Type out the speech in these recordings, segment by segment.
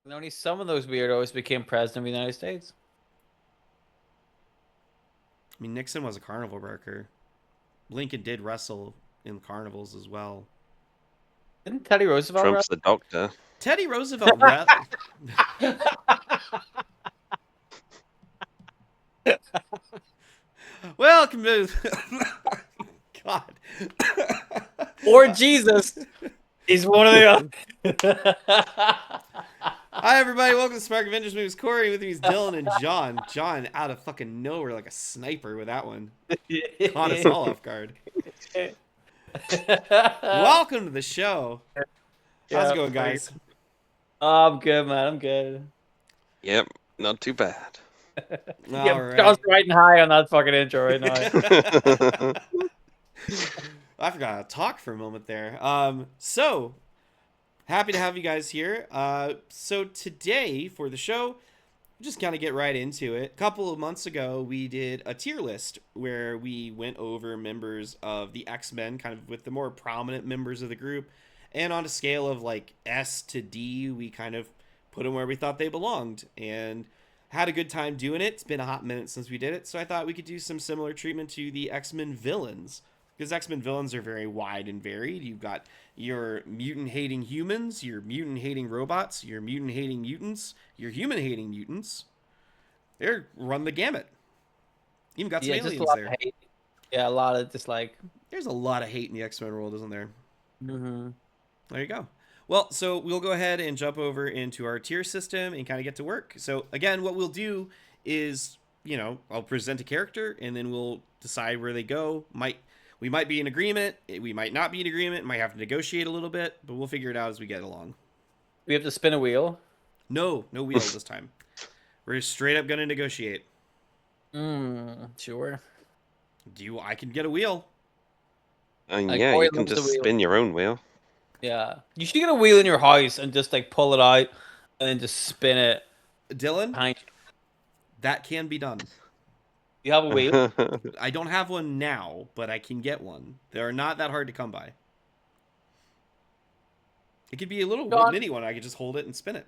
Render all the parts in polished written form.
And only some of those weirdos became president of the United States. I mean, Nixon was a carnival barker. Lincoln did wrestle in carnivals as well. Didn't Teddy Roosevelt Trump's the doctor. Teddy Roosevelt Welcome to God. or Jesus? He's one of the other. Hi everybody, welcome to Spark Avengers Movies. Corey, with me is Dylan and John. John out of fucking nowhere like a sniper with that one. Caught us all off guard. Welcome to the show. How's it going, guys? I'm good, man. I'm good. Yep, not too bad. All right. John's riding high on that fucking intro right now. I forgot how to talk for a moment there. So happy to have you guys here. So today for the show, just kind of get right into it. A couple of months ago, we did a tier list where we went over members of the X-Men, kind of with the more prominent members of the group, and on a scale of like S to D, we kind of put them where we thought they belonged, and had a good time doing it. It's been a hot minute since we did it, so I thought we could do some similar treatment to the X-Men villains, because X-Men villains are very wide and varied. You've got your mutant-hating humans, your mutant-hating robots, your mutant-hating mutants, your human-hating mutants. They're run the gamut. Even got some aliens there. Yeah, a lot of just like... There's a lot of hate in the X-Men world, isn't there? Mm-hmm. There you go. Well, so we'll go ahead and jump over into our tier system and kind of get to work. So again, what we'll do is, I'll present a character and then we'll decide where they go. We might be in agreement. We might not be in agreement. Might have to negotiate a little bit, but we'll figure it out as we get along. We have to spin a wheel? No wheel this time. We're straight up going to negotiate. Sure. I can get a wheel. And yeah, you can just spin your own wheel. Yeah. You should get a wheel in your house and just like pull it out and then just spin it. Dylan, that can be done. You have a wheel? I don't have one now, but I can get one. They are not that hard to come by. It could be a little mini one. I could just hold it and spin it.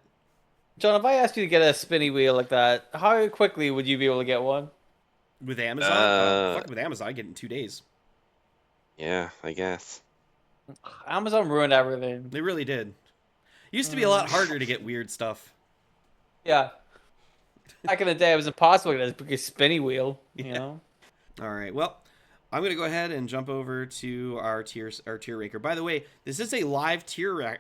John, if I asked you to get a spinny wheel like that, how quickly would you be able to get one? With Amazon? With Amazon, I get it in 2 days. Yeah, I guess. Amazon ruined everything. They really did. It used to be a lot harder to get weird stuff. Yeah. Back in the day, it was impossible to get a spinny wheel, you know? All right, well, I'm going to go ahead and jump over to our tier ranker. By the way, this is a live tier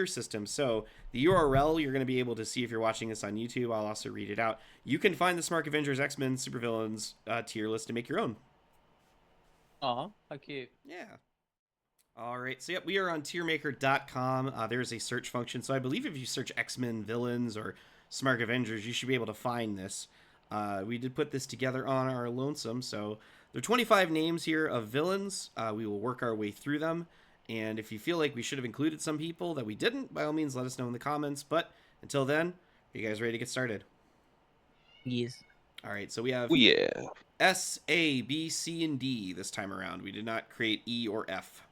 system, so the URL you're going to be able to see if you're watching this on YouTube. I'll also read it out. You can find the Smart Avengers X-Men Supervillains tier list to make your own. Aw, how cute. Yeah. All right, so yep, we are on tiermaker.com. There's a search function, so I believe if you search X-Men villains or Smart Avengers, you should be able to find this. We did put this together on our lonesome, so there are 25 names here of villains. We will work our way through them, and if you feel like we should have included some people that we didn't, by all means, let us know in the comments. But until then, are you guys ready to get started? Yes. All right, so we have S, A, B, C, and D this time around. We did not create E or F.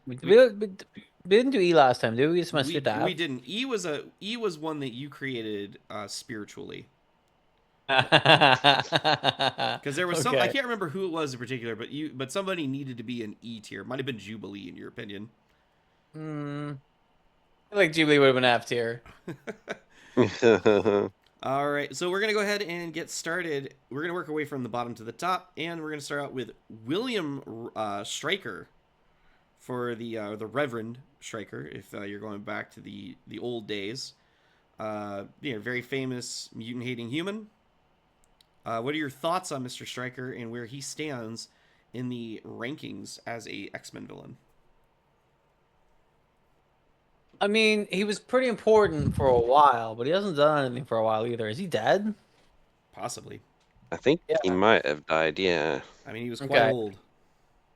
We didn't do E last time, did we? We didn't. E was one that you created spiritually. Because there was some, I can't remember who it was in particular, but somebody needed to be an E tier. Might have been Jubilee in your opinion. I feel like Jubilee would have been F tier. All right, so we're gonna go ahead and get started. We're gonna work our way from the bottom to the top, and we're gonna start out with William Stryker. For the Reverend Stryker, if you're going back to the old days, very famous mutant-hating human. What are your thoughts on Mr. Stryker and where he stands in the rankings as a X-Men villain? I mean, he was pretty important for a while, but he hasn't done anything for a while either. Is he dead? Possibly. I think he might have died, yeah. I mean, he was quite old.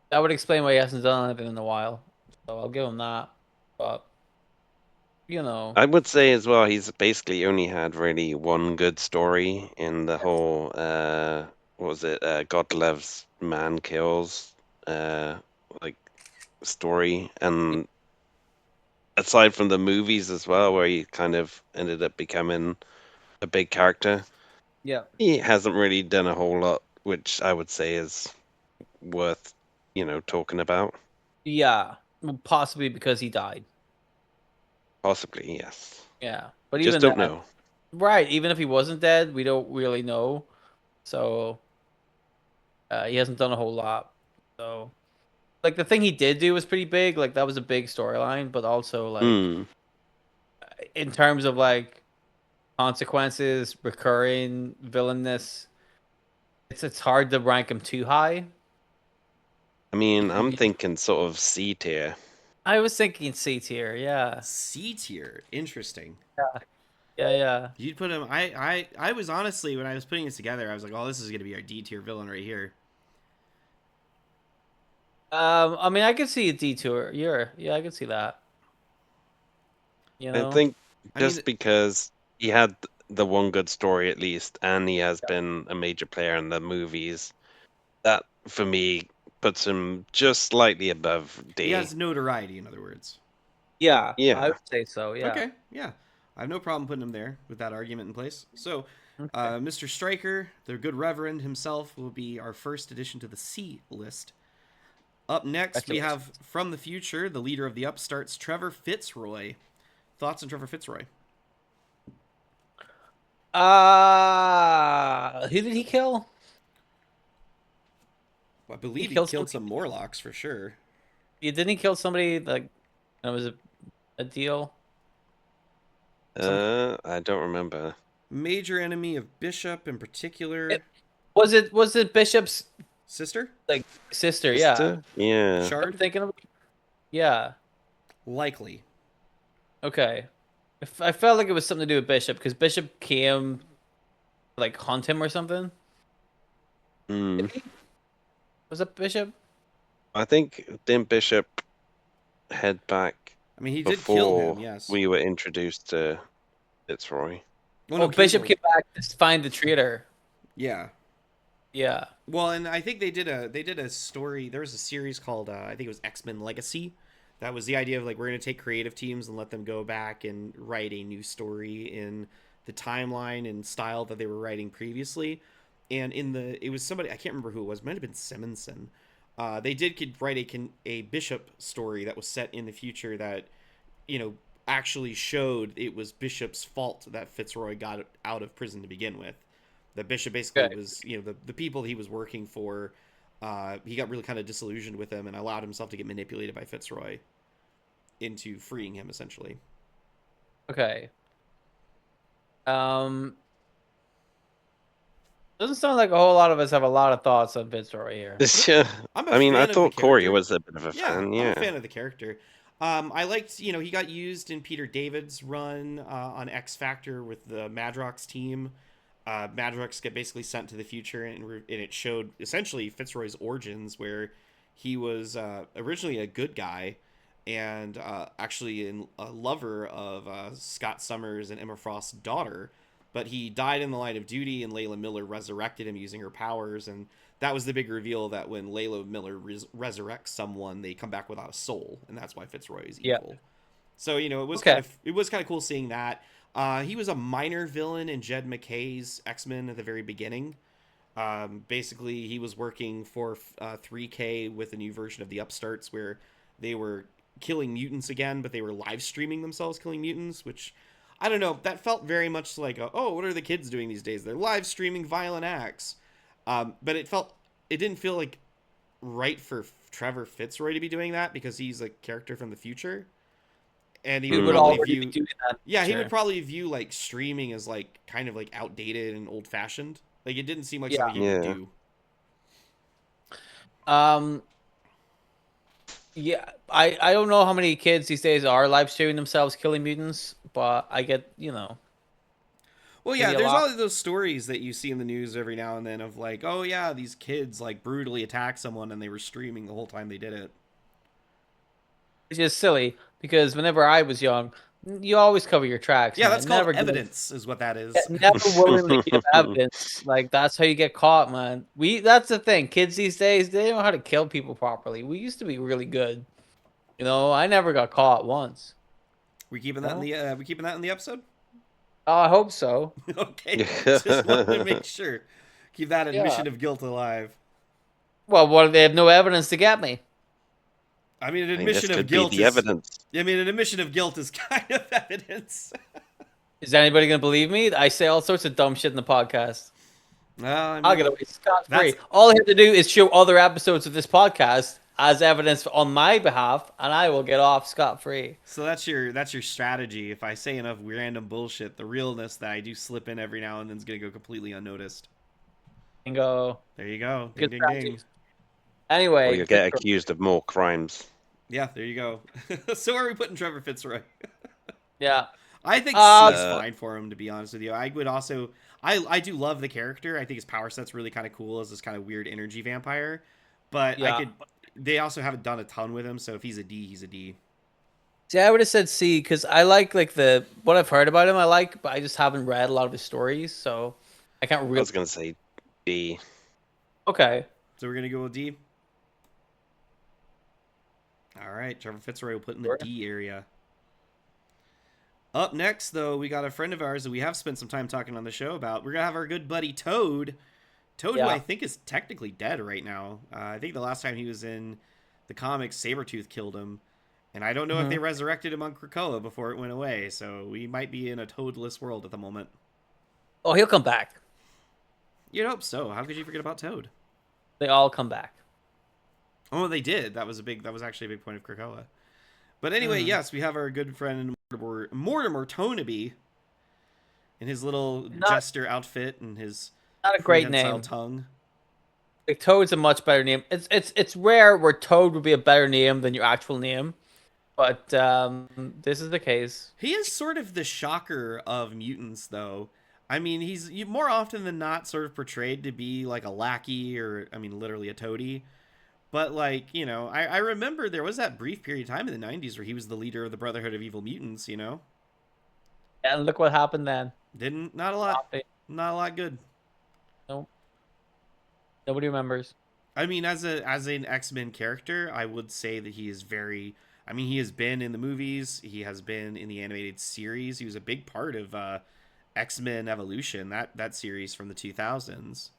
That would explain why he hasn't done anything in a while. So I'll give him that. But, I would say as well, he's basically only had really one good story in the whole, what was it, God Loves, Man Kills, story. And aside from the movies as well, where he kind of ended up becoming a big character, Yeah. he hasn't really done a whole lot, which I would say is worth, talking about. Yeah. Well, possibly because he died. Possibly, yes. Yeah. We But just even don't that, know. right? Even if he wasn't dead, we don't really know. So he hasn't done a whole lot. So like the thing he did do was pretty big. Like that was a big storyline, but also like Hmm. in terms of like consequences, recurring villainness, it's hard to rank him too high. I mean, I'm thinking sort of C tier. I was thinking C tier. Yeah. C tier. Interesting. Yeah. Yeah. You'd put him. I was honestly, when I was putting this together, I was like, oh, this is gonna be our D tier villain right here. I mean, I could see a detour. Yeah, I could see that. You I know. think I mean, just because he had the one good story at least, and he has been a major player in the movies, that for me puts him just slightly above he D. has notoriety, in other words. Yeah, I Yeah. would say so. Yeah. Okay, yeah, I have no problem putting him there with that argument in place. So, Okay. Mr. Stryker, the good Reverend himself, will be our first addition to the C list. Up next, we have Congratulations. from the future, the leader of the upstarts, Trevor Fitzroy. Thoughts on Trevor Fitzroy? Who did he kill? I He believe he killed killed somebody. some Morlocks for sure. Yeah, didn't he kill somebody like that was a deal? Some I don't remember. Major enemy of Bishop in it, particular. was it Bishop's Sister? like sister? Yeah, Sister? Yeah. I'm Shard? thinking of. Yeah. Likely. Okay. If I felt like it was something to do with Bishop because Bishop came like hunt him or something. Hmm. Did he? Was it Bishop? I think didn't Bishop head back I mean, he did kill him, before yes. we were introduced to Fitzroy? Oh, Oh, no, Bishop Cable. came back to find the traitor. Yeah. Yeah. Well, and I think they did a story. There was a series called I think it was X-Men Legacy. That was the idea of like we're going to take creative teams and let them go back and write a new story in the timeline and style that they were writing previously. And it was somebody I can't remember who it was. It might have been Simonson. They did could write a Bishop story that was set in the future that actually showed it was Bishop's fault that Fitzroy got out of prison to begin with. That Bishop basically Okay. was, the people he was working for, he got really kind of disillusioned with them and allowed himself to get manipulated by Fitzroy into freeing him, essentially. Okay. Um, doesn't sound like a whole lot of us have a lot of thoughts on Fitzroy here. Yeah. I'm a I mean, I fan of the thought Corey character. was a bit of a Yeah, fan. I'm a Yeah. fan of the character. I liked, he got used in Peter David's run on X Factor with the Madrox team. Madrox get basically sent to the future, and it showed essentially Fitzroy's origins, where he was originally a good guy and actually a lover of Scott Summers and Emma Frost's daughter, but he died in the line of duty, and Layla Miller resurrected him using her powers, and that was the big reveal that when Layla Miller resurrects someone, they come back without a soul, and that's why Fitzroy is Yeah. evil. So Okay. it was kind of cool seeing that. He was a minor villain in Jed McKay's X-Men at the very beginning. Basically, he was working for 3K with a new version of the Upstarts where they were killing mutants again, but they were live streaming themselves killing mutants, which I don't know. That felt very much like, oh, what are the kids doing these days? They're live streaming violent acts. But it didn't feel like right for Trevor Fitzroy to be doing that because he's a character from the future, and he We would would probably already be view doing that. yeah, he would Sure. probably view like streaming as like kind of like outdated and old fashioned. Like it didn't seem like Yeah. something he would Yeah. do. Um. Yeah. I don't know how many kids these days are live streaming themselves killing mutants, but I get Well, yeah, maybe a there's lot. all of those stories that you see in the news every now and then of like, oh yeah, these kids like brutally attacked someone and they were streaming the whole time they did it. It's just silly because whenever I was young, you always cover your tracks, Yeah, that's man. called Never give. evidence, is what that Yeah, is. never willingly give evidence. Like that's how you get caught, man. That's the thing. Kids these days, they don't know how to kill people properly. We used to be really good. I never got caught once. We keeping that in the we keeping that in the episode? Oh, I hope so. Okay, just wanted to make sure. Keep that Yeah. admission of guilt alive. Well, what they have no evidence to get me. I mean, an I mean, this admission of could be guilt the is. evidence. I mean, an admission of guilt is kind of evidence. Is anybody gonna believe me? I say all sorts of dumb shit in the podcast. Well, I I'll get mean, away scot that's free. All I have to do is show other episodes of this podcast as evidence on my behalf, and I will get off scot free. so that's your strategy. If I say enough random bullshit, the realness that I do slip in every now and then is gonna go completely unnoticed. Bingo. There you go. Ding Good ding strategy. ding. Or Anyway, you'll get accused of more crimes. Yeah, there you go. So are we putting Trevor Fitzroy? yeah. I think Uh, C is fine for him, to be honest with you. I would also, I do love the character. I think his power set's really kind of cool as this kind of weird energy vampire. But Yeah. I could, they also haven't done a ton with him. So if he's a D, he's a D. See, I would have said C because I like the what I've heard about him. I like, but I just haven't read a lot of his stories, so I can't I really. was going to say B. Okay. So we're gonna go with D. All right, Trevor Fitzroy will put in the Sure. D area. Up next, though, we got a friend of ours that we have spent some time talking on the show about. We're gonna have our good buddy Toad. Toad, who Yeah. I think is technically dead right now. I think the last time he was in the comics, Sabretooth killed him. And I don't know if they resurrected him on Krakoa before it went away, so we might be in a Toadless world at the moment. Oh, he'll come back. You'd hope so. How could you forget about Toad? They all come back. Oh, they did. That was actually a big point of Krakoa. But anyway, yes, we have our good friend Mortimer Tonaby in his little jester outfit and his Not a great prehensile name. tongue. Like, Toad's a much better name. It's rare where Toad would be a better name than your actual name, but this is the case. He is sort of the shocker of mutants, though. I mean, he's more often than not sort of portrayed to be like a lackey or, I mean, literally a toady. But, like, you know, I remember there was that brief period of time in the 90s where he was the leader of the Brotherhood of Evil Mutants, you know? And look what happened then. Not a lot. Not a lot good. Nope. Nobody remembers. I mean, as an X-Men character, I would say that he is very... I mean, he has been in the movies. He has been in the animated series. He was a big part of X-Men Evolution, that series from the 2000s.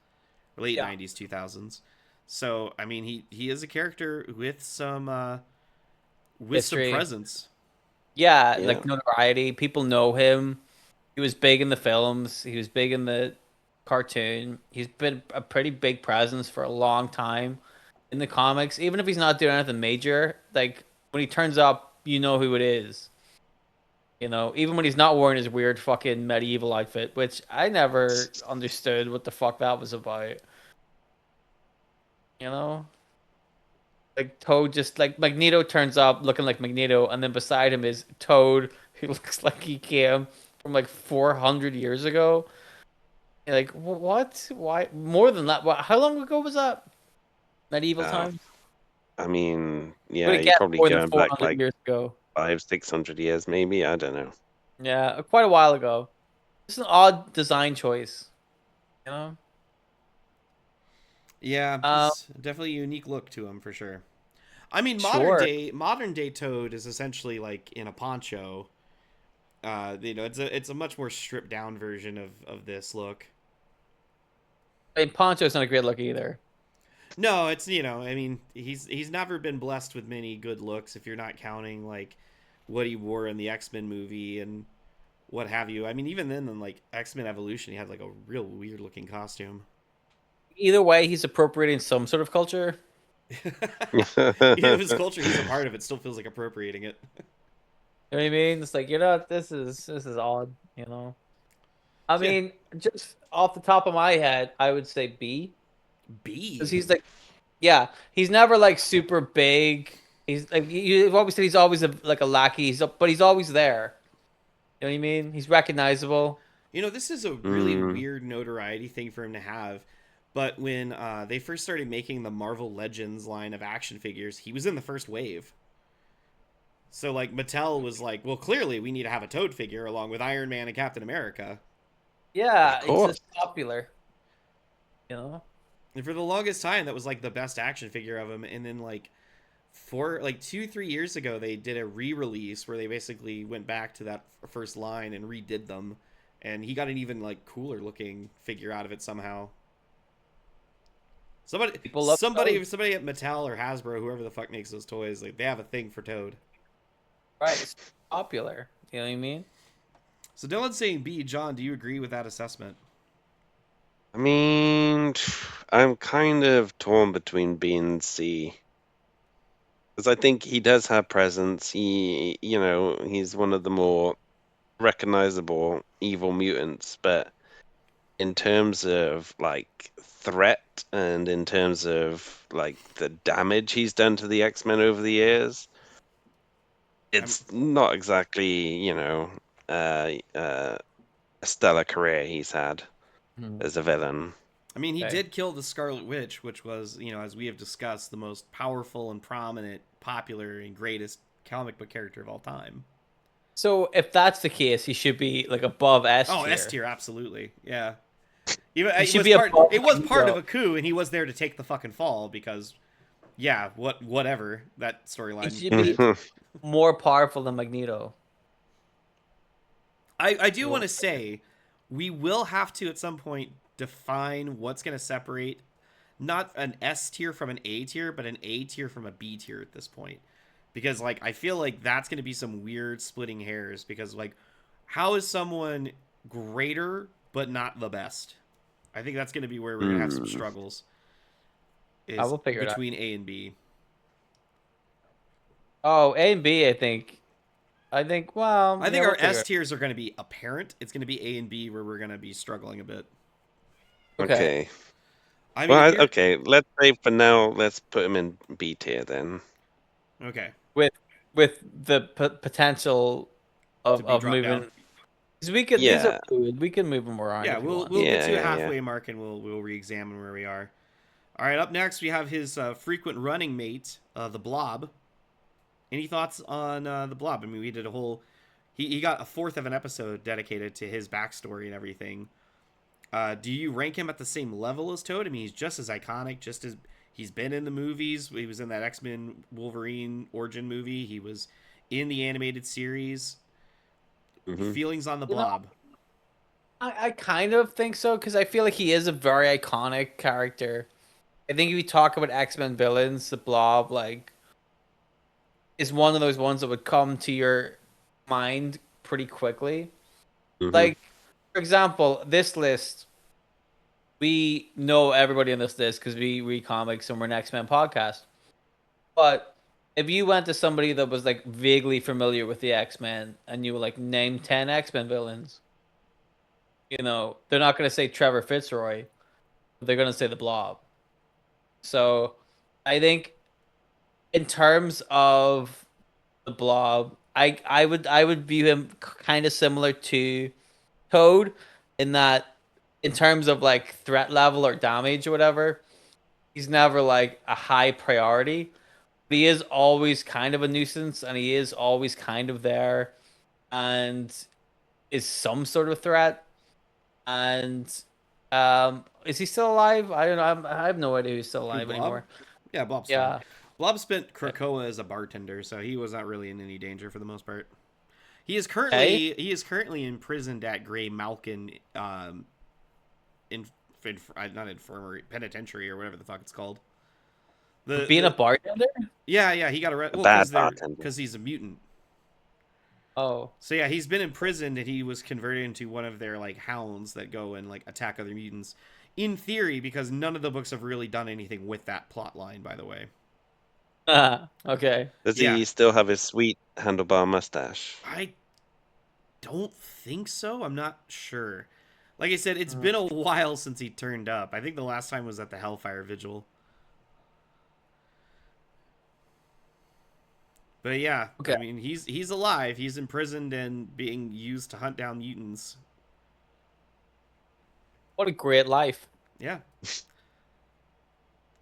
Late 90s, 2000s. So, I mean, he is a character with some History. presence. Yeah, Yeah. like notoriety. People know him. He was big in the films. He was big in the cartoon. He's been a pretty big presence for a long time in the comics. Even if he's not doing anything major, like when he turns up, you know who it is. You know, even when he's not wearing his weird fucking medieval outfit, which I never understood what the fuck that was about. You know? Like Toad just like Magneto turns up looking like Magneto, and then beside him is Toad, who looks like he came from like 400 years ago. You're like, what? Why? More than that? What? How long ago was that? Medieval time? I mean, Would yeah, it you're get probably more than going back 400 like years ago? 500-600 years, maybe. I don't know. Yeah, quite a while ago. It's an odd design choice, you know. Yeah, he's definitely a unique look to him for sure. I mean, Sure. modern day Toad is essentially like in a poncho. You know, it's a much more stripped down version of this look. I mean, Poncho's not a great look either. No, it's, you know, I mean, he's never been blessed with many good looks if you're not counting like what he wore in the X-Men movie and what have you. I mean, even then in like X-Men Evolution, he had like a real weird looking costume. Either way, he's appropriating some sort of culture. Even if his culture he's a part of, it still feels like appropriating it. You know what I mean? It's like, you know, this is odd, you know. I mean, just off the top of my head, I would say B. B. Because he's like, yeah, he's never like super big. He's like, you've always said he's always like a lackey, but he's always there. You know what I mean? He's recognizable. You know, this is a really weird notoriety thing for him to have. But when they first started making the Marvel Legends line of action figures, he was in the first wave. So, like, Mattel was like, well, clearly we need to have a Toad figure along with Iron Man and Captain America. Yeah, Of he's course. just popular. You know? And for the longest time, that was, like, the best action figure of him. And then, like, like 2-3 years ago, they did a re-release where they basically went back to that first line and redid them, and he got an even like cooler looking figure out of it somehow. Somebody, People love somebody, Toad. somebody at Mattel or Hasbro, whoever the fuck makes those toys, like they have a thing for Toad. Right. It's popular. You know what I mean? So Dylan's saying B. John, do you agree with that assessment? I mean, I'm kind of torn between B and C. Because I think he does have presence. He's one of the more recognizable evil mutants, but in terms of like threat and in terms of like the damage he's done to the X-Men over the years, I'm, it's not exactly, a stellar career he's had Hmm. as a villain. I mean, he Okay. did kill the Scarlet Witch, which was, as we have discussed, the most powerful and prominent, popular, and greatest comic book character of all time. So if that's the case, he should be like above S Oh, S tier. tier, absolutely, yeah. Even He it should was be part. above It was part of Magneto. a coup, and he was there to take the fucking fall because, yeah, whatever that He storyline should be proved. more powerful than Magneto. I do want Well, to say, we will have to at some point define what's going to separate not an S tier from an A tier, but an A tier from a B tier at this point. Because like I feel like that's going to be some weird splitting hairs because like how is someone greater but not the best? I think that's going to be where we're going to have some Hmm. struggles I is will figure it out. between A and B. Oh, A and B, I think. I think. Well, I yeah, think we'll our figure S it. tiers are going to be apparent. It's going to be A and B where we're going to be struggling a bit. Okay. Okay. I mean, Well, if you're okay. Let's say for now, let's put him in B tier then. okay With the potential to of be dropped moving. down. 'Cause we could. These are Yeah, fluid. We can move them around Yeah, if you we'll want. we'll get yeah, to a yeah, yeah. halfway mark and we'll re-examine where we are. All right, up next we have his frequent running mate, the Blob. Any thoughts on the Blob? I mean, we did a whole. He got a fourth of an episode dedicated to his backstory and everything. Do you rank him at the same level as Toad? I mean, he's just as iconic, just as he's been in the movies. He was in that X-Men Wolverine origin movie. He was in the animated series. Hmm. Feelings on the You know, Blob. I kind of think so because I feel like he is a very iconic character. I think if you talk about X-Men villains, the Blob is one of those ones that would come to your mind pretty quickly. Hmm. Like, for example, this list, we know everybody on this list because we read comics and we're an X-Men podcast. But if you went to somebody that was like vaguely familiar with the X-Men and you were like, name 10 X-Men villains, they're not going to say Trevor Fitzroy, they're going to say the Blob. So I think in terms of the Blob, I would view him kind of similar to Toad in that in terms of like threat level or damage or whatever, he's never like a high priority. But he is always kind of a nuisance and he is always kind of there and is some sort of threat. And is he still alive? I don't know. I have no idea who's still Who, alive Blob? anymore. Yeah, Blob's fine. Yeah. Blob spent Krakoa as a bartender, so he was not really in any danger for the most part. Okay. He is currently imprisoned at Gray Malkin, in, not infirmary, penitentiary or whatever the fuck it's called. For The being a the bartender? Yeah, he got arrested. A Well, bad bartender. because he's a mutant. Oh. So yeah, he's been imprisoned and he was converted into one of their like hounds that go and like attack other mutants. In theory, because none of the books have really done anything with that plot line, by the way. Okay. Does Yeah, he still have his sweet handlebar mustache? I don't think so. I'm not sure. Like I said, it's Mm. been a while since he turned up. I think the last time was at the Hellfire Vigil. But yeah, Okay. I mean, he's alive. He's imprisoned and being used to hunt down mutants. What a great life. Yeah.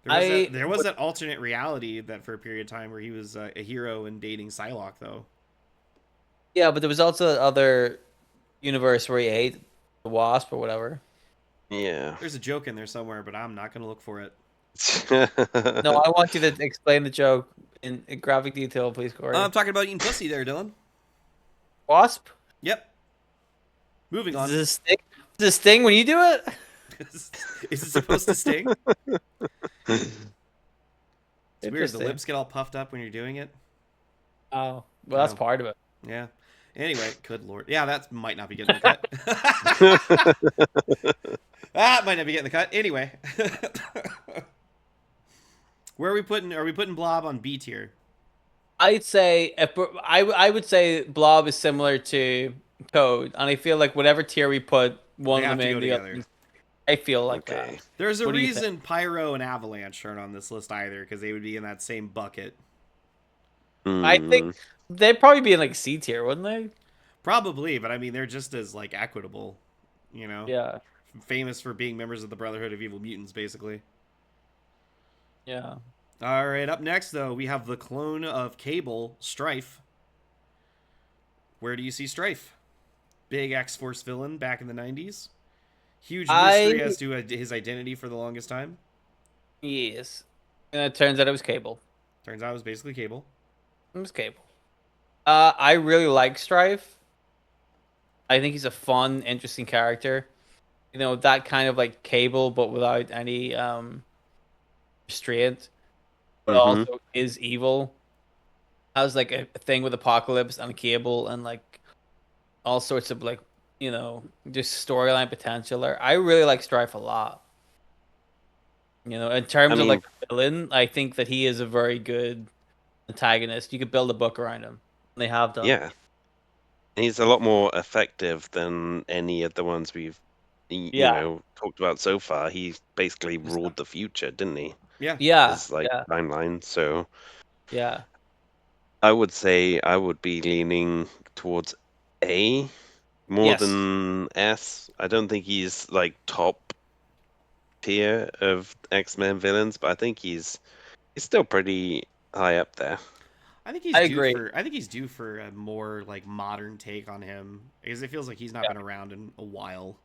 I There was that alternate reality that for a period of time where he was a hero and dating Psylocke though. Yeah, but there was also the other universe where he ate the wasp or whatever. Yeah. There's a joke in there somewhere, but I'm not gonna look for it. No, I want you to explain the joke in graphic detail, please, Corey. I'm talking about eating pussy there, Dylan. Wasp? Yep. Moving Does on. this sting? Does this sting when you do it? Is it supposed to sting? It's weird. The Interesting. lips get all puffed up when you're doing it. Oh, well, that's Oh, part of it. yeah. Anyway, good lord. Yeah, that might not be getting the cut. That might not be getting the cut. Anyway. Where are we putting Blob on B tier? I'd say I would say Blob is similar to Toad, and I feel like whatever tier we put one They of have them to in, go the together. other. I feel like that. Okay. There's a What do you think? reason Pyro and Avalanche aren't on this list either, because they would be in that same bucket. I think Hmm. they'd probably be in like C tier, wouldn't they? Probably, but I mean, they're just as like equitable, Yeah, famous for being members of the Brotherhood of Evil Mutants, basically. yeah. All right, up next though, we have the clone of Cable, Strife. Where do you see Strife? Big X-Force villain back in the 90s. Huge mystery I as to his identity for the longest time. yes, and it turns out it was Cable. Turns out it was basically Cable. It was Cable. I really like Strife. I think he's a fun, interesting character. You know, that kind of like Cable, but without any restraint, but Hmm. also is evil. Has like a thing with Apocalypse and Cable and like all sorts of like just storyline potential there. I really like Strife a lot. You know, in I terms of mean, like villain, I think that he is a very good antagonist. You could build a book around him. They have done. yeah, he's a lot more effective than any of the ones we've, Yeah. talked about so far. He basically ruled the future, didn't he? Yeah. Yeah. His like Yeah. timeline. So Yeah. I would say I would be leaning towards A more Yes. than S. I don't think he's like top tier of X-Men villains, but I think he's still pretty high up there. I think he's I due agree. for I think he's due for a more like modern take on him because it feels like he's not Yeah. been around in a while.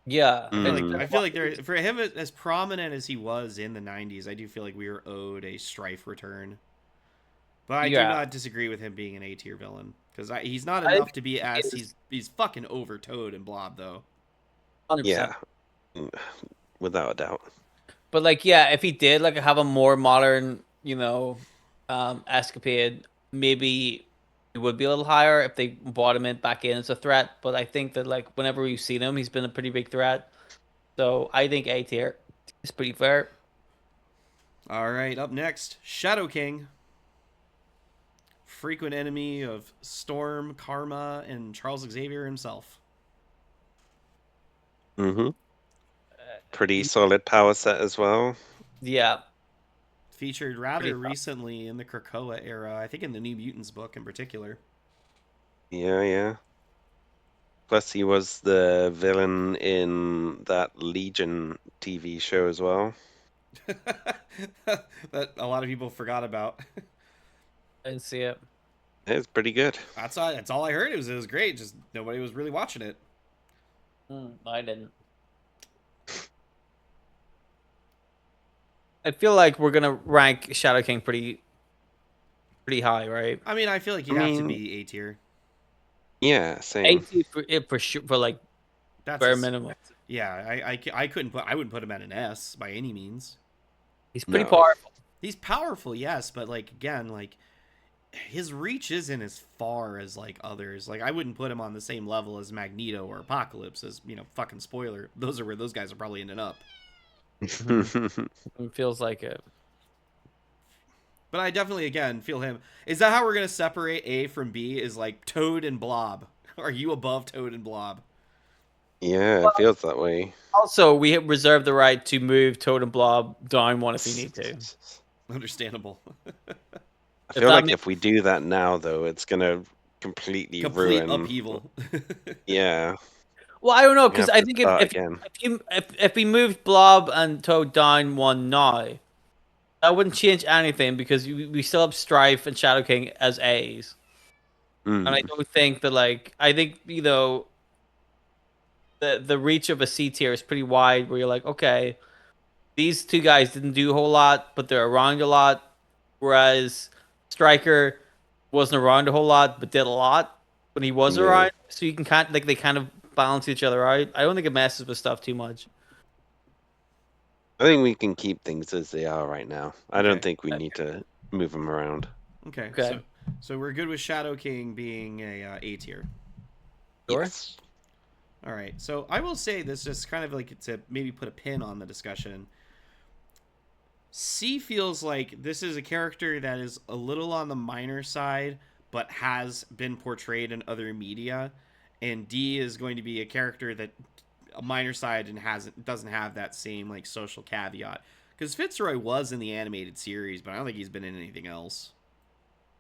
Yeah. I feel like Mm, I feel like there for him as prominent as he was in the 90s, I do feel like we were owed a Strife return. But I do Yeah. not disagree with him being an A tier villain because he's not I enough think to be he S. is He's fucking over Toad and Blob though. 100%. yeah, mm, without a doubt. But like, yeah, if he did like have a more modern, escapade, maybe it would be a little higher if they brought him in back in as a threat. But I think that like whenever we've seen him, he's been a pretty big threat. So I think A tier is pretty fair. All right, up next, Shadow King. Frequent enemy of Storm, Karma, and Charles Xavier himself. Hmm. Pretty Y- solid power set as well. Yeah, Featured pretty rather tough. recently in the Krakoa era, I think in the New Mutants book in particular. Yeah, yeah. Plus, he was the villain in that Legion TV show as well. That a lot of people forgot about. I didn't see it. It's pretty good. That's all I heard. It was great. Just nobody was really watching it. I didn't. I feel like we're gonna rank Shadow King pretty high, right? I mean, I feel like I you have to mean, be A tier. yeah, A same. tier for sure for like That's bare his, minimum. yeah. I couldn't put I wouldn't put him at an S by any means. He's pretty No. powerful. He's powerful, yes, but like again, like his reach isn't as far as like others. Like I wouldn't put him on the same level as Magneto or Apocalypse. As fucking spoiler, those are where those guys are probably ending up. It feels like it. But I definitely again feel him. Is that how we're gonna separate A from B? Is like Toad and Blob? Are you above Toad and Blob? Yeah, it feels that way. Also, we have reserved the right to move Toad and Blob down one if we need to. Understandable. I If feel that like makes if we do that now, though, it's gonna completely Complete ruin. upheaval. Yeah, well, I don't know we because have I to think start again. if we moved Blob and Toad down one now, that wouldn't change anything because we still have Strife and Shadow King as A's, and I Mm. don't think that like I think the reach of a C tier is pretty wide where you're like okay. these two guys didn't do a whole lot, but they're around a lot. Whereas Stryker wasn't around a whole lot, but did a lot when he was Yeah. around. So you can kind like they kind of balance each other out. I don't think it messes with stuff too much. I think we can keep things as they are right now. I don't Okay. think we need to move them around. Okay. Okay, So we're good with Shadow King being a A tier. sure. Yes. All right. So I will say this just kind of like to maybe put a pin on the discussion. C feels like this is a character that is a little on the minor side, but has been portrayed in other media, and D is going to be a character that a minor side and doesn't have that same like social caveat. Because Fitzroy was in the animated series, but I don't think he's been in anything else.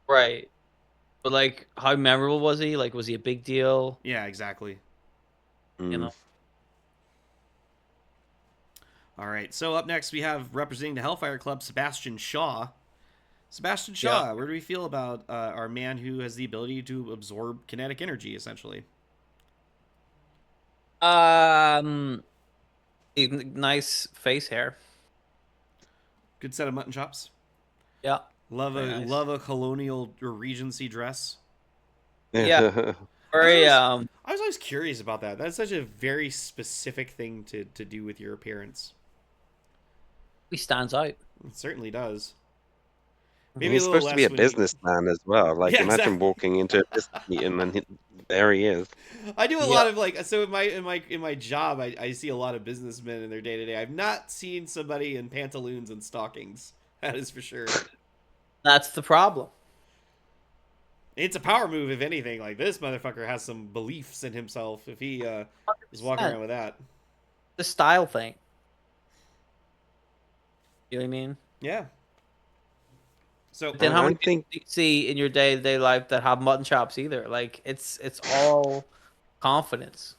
Right. But like, how memorable was he? Like, was he a big deal? Yeah, exactly. You Mm. know. All right. So up next we have representing the Hellfire Club, Sebastian Shaw. Sebastian Yeah. Shaw, where do we feel about our man who has the ability to absorb kinetic energy, essentially? Um, nice face hair. Good set of mutton chops. Yeah. Very nice. Love a colonial or Regency dress. Yeah. I was Very always I was always curious about that. That's such a very specific thing to do with your appearance. he stands out. It certainly does. Maybe a He's little supposed to be less a when you. businessman as well. Like, Yeah, imagine exactly. walking into a business meeting and there he is. I do a Yeah. lot of like so in my job I see a lot of businessmen in their day to day. I've not seen somebody in pantaloons and stockings. That is for sure. That's the problem. It's a power move, if anything. Like this motherfucker has some beliefs in himself. If he is walking 100%. around with that, The style thing. You know what I mean? yeah. So But then And how I many people think, do you see in your day-to-day life that have mutton chops either? Like it's all confidence.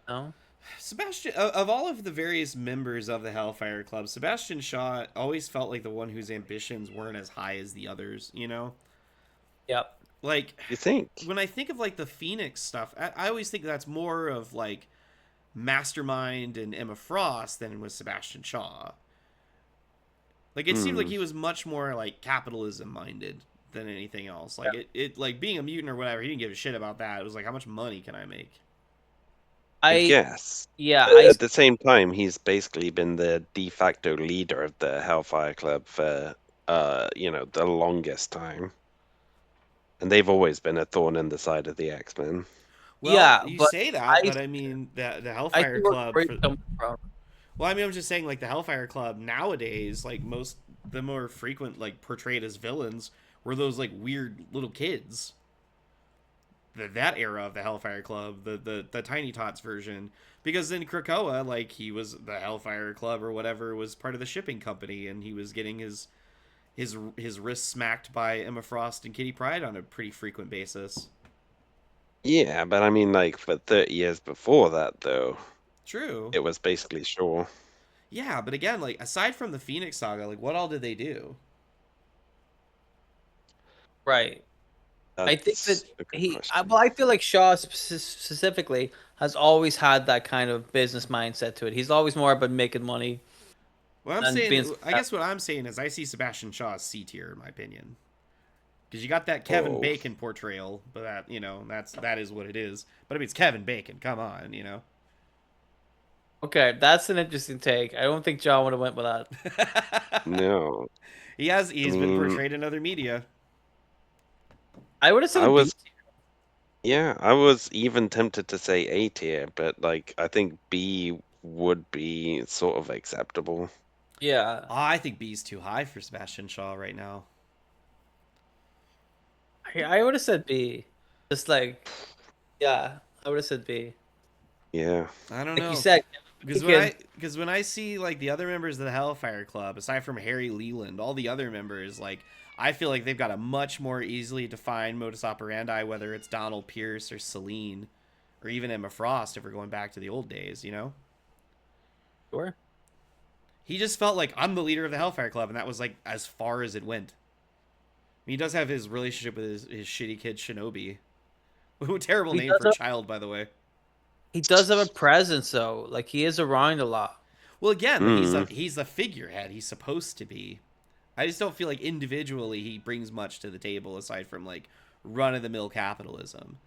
You know? Sebastian, of all of the various members of the Hellfire Club, Sebastian Shaw always felt like the one whose ambitions weren't as high as the others. You know, Yep. like you think? when I think of like the Phoenix stuff, I always think that's more of like Mastermind and Emma Frost than with Sebastian Shaw. Like it seemed like Hmm. he was much more like capitalism minded than anything else. Like it like being a mutant or whatever, he didn't give a shit about that. It was like how much money can I make? I I guess. yeah, I At the same time, he's basically been the de facto leader of the Hellfire Club for, the longest time. And they've always been a thorn in the side of the X-Men. Well, yeah, you but say that, I but I mean the I Hellfire see where Club Corey's for coming from. well, I mean I'm just saying like the Hellfire Club nowadays, like most the more frequent like portrayed as villains were those like weird little kids. That era of the Hellfire Club, the Tiny Tots version, because in Krakoa, like he was the Hellfire Club or whatever was part of the shipping company, and he was getting his wrists smacked by Emma Frost and Kitty Pryde on a pretty frequent basis. Yeah, but I mean, like, for 30 years before that, though, True. it was basically Shaw. Yeah, but again, like aside from the Phoenix Saga, like what all did they do? Right. I think that That's a good well, question. I feel like Shaw specifically has always had that kind of business mindset to it. He's always more about making money What I'm and being saying, I successful. guess what I'm saying is I see Sebastian Shaw as C tier in my opinion. Because you got that Kevin Oh, Bacon portrayal, but that is what it is. But I mean, it's Kevin Bacon. Come on, you know. Okay, that's an interesting take. I don't think John would have went with that. no. I He's been mean, portrayed in other media. I would have said I a B. was, yeah, I was even tempted to say A tier, but, like, I think B would be sort of acceptable. Yeah, Oh, I think B's too high for Sebastian Shaw right now. I would have said B. Just like, yeah, I would have said B. Yeah. I don't Like you know. said, Because Bacon. when I see like the other members of the Hellfire Club, aside from Harry Leland, all the other members, like I feel like they've got a much more easily defined modus operandi, whether it's Donald Pierce or Celine, or even Emma Frost, if we're going back to the old days. You know, Sure. he just felt like I'm the leader of the Hellfire Club, and that was like as far as it went. He does have his relationship with his shitty kid Shinobi. Terrible He name does for a have child, by the way. he does have a presence though. Like he is around a lot. Well, again, Mm. he's a figurehead. He's supposed to be. I just don't feel like individually he brings much to the table aside from like run of the mill capitalism.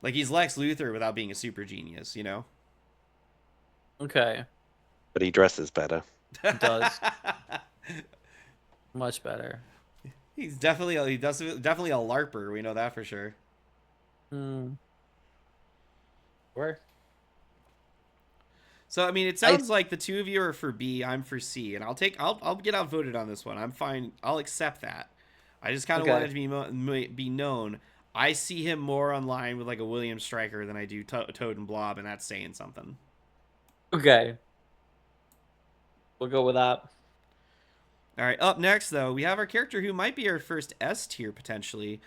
Like he's Lex Luthor without being a super genius, you know? Okay, But he dresses better. he does much better. Definitely a larper, we know that for sure. Hmm. Where? So I mean, it I sounds like the two of you are for B, I'm for C, and I'll get outvoted on this one. I'm fine. I'll accept that. I just kind of okay. wanted to be known. I see him more online with like a William Stryker than I do Toad and Blob, and that's saying something. Okay, we'll go with that. All right, up next though, we have our character who might be our first S tier potentially,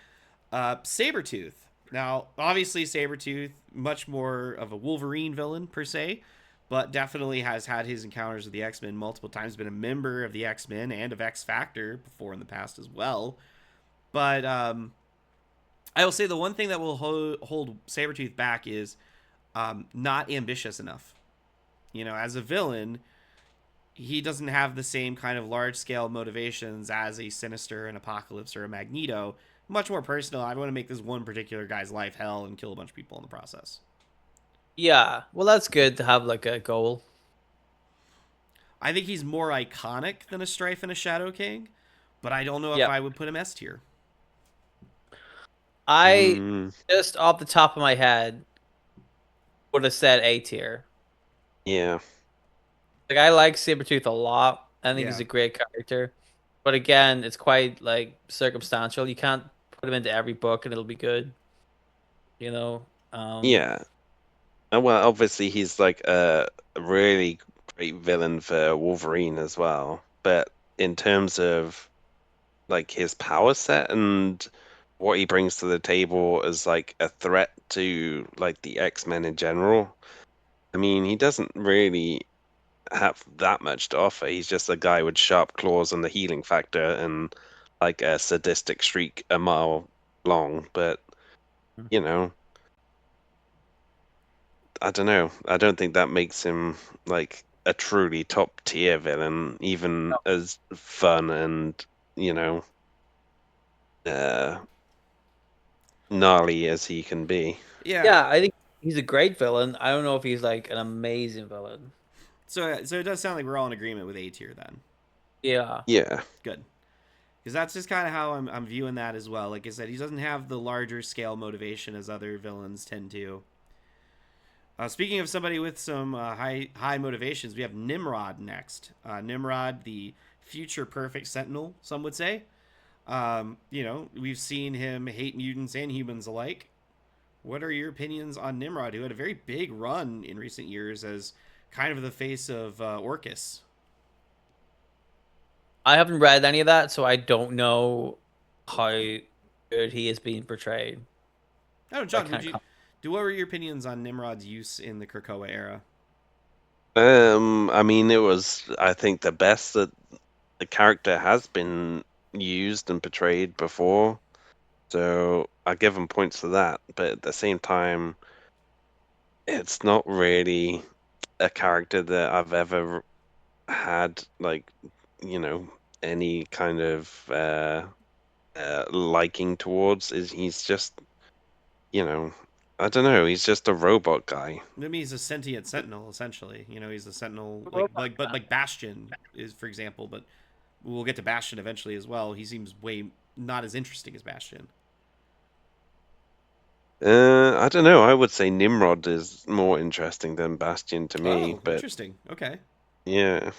Sabretooth. Now, obviously, Sabretooth, much more of a Wolverine villain per se, but definitely has had his encounters with the X-Men multiple times, been a member of the X-Men and of X-Factor before in the past as well. But I will say the one thing that will hold Sabretooth back is not ambitious enough. You know, as a villain, he doesn't have the same kind of large scale motivations as a Sinister, an Apocalypse, or a Magneto. Much more personal. I want to make this one particular guy's life hell and kill a bunch of people in the process. Yeah, well, that's good to have like a goal. I think he's more iconic than a Strife and a Shadow King, but I don't know if Yep. I would put him S tier. I Mm. just off the top of my head would have said A tier. Yeah. Like I like Sabretooth a lot. I think he's Yeah. a great character. But again, it's quite like circumstantial. You can't put him into every book and it'll be good, you know. Yeah. Well, obviously he's like a really great villain for Wolverine as well. But in terms of like his power set and what he brings to the table as like a threat to like the X-Men in general, I mean, he doesn't really have that much to offer. He's just a guy with sharp claws and the healing factor and like a sadistic streak a mile long. But, you know, I don't know. I don't think that makes him like a truly top tier villain, even as fun and, you know, uh, gnarly as he can be. Yeah. Yeah, I think he's a great villain. I don't know if he's like an amazing villain. So it does sound like we're all in agreement with A tier then. Yeah. Yeah. Good. Because that's just kind of how I'm viewing that as well. Like I said, he doesn't have the larger scale motivation as other villains tend to. Speaking of somebody with some high motivations, we have Nimrod next. Nimrod, the future perfect Sentinel, some would say. You know, we've seen him hate mutants and humans alike. What are your opinions on Nimrod, who had a very big run in recent years as kind of the face of Orcus? I haven't read any of that, so I don't know how good he is being portrayed. Oh, I John, would can't you do? What were your opinions on Nimrod's use in the Krakoa era? I mean, it was, I think, the best that the character has been used and portrayed before. So I give him points for that. But at the same time, it's not really a character that I've ever had, like, you know, any kind of liking towards. Is he's just, you know, I don't know. He's just a robot guy. I mean, he's a sentient sentinel, essentially. You know, he's a sentinel, Robot guy. like Bastion is, for example. But we'll get to Bastion eventually as well. He seems way not as interesting as Bastion. I don't know. I would say Nimrod is more interesting than Bastion to me, Oh, but interesting. Okay. yeah.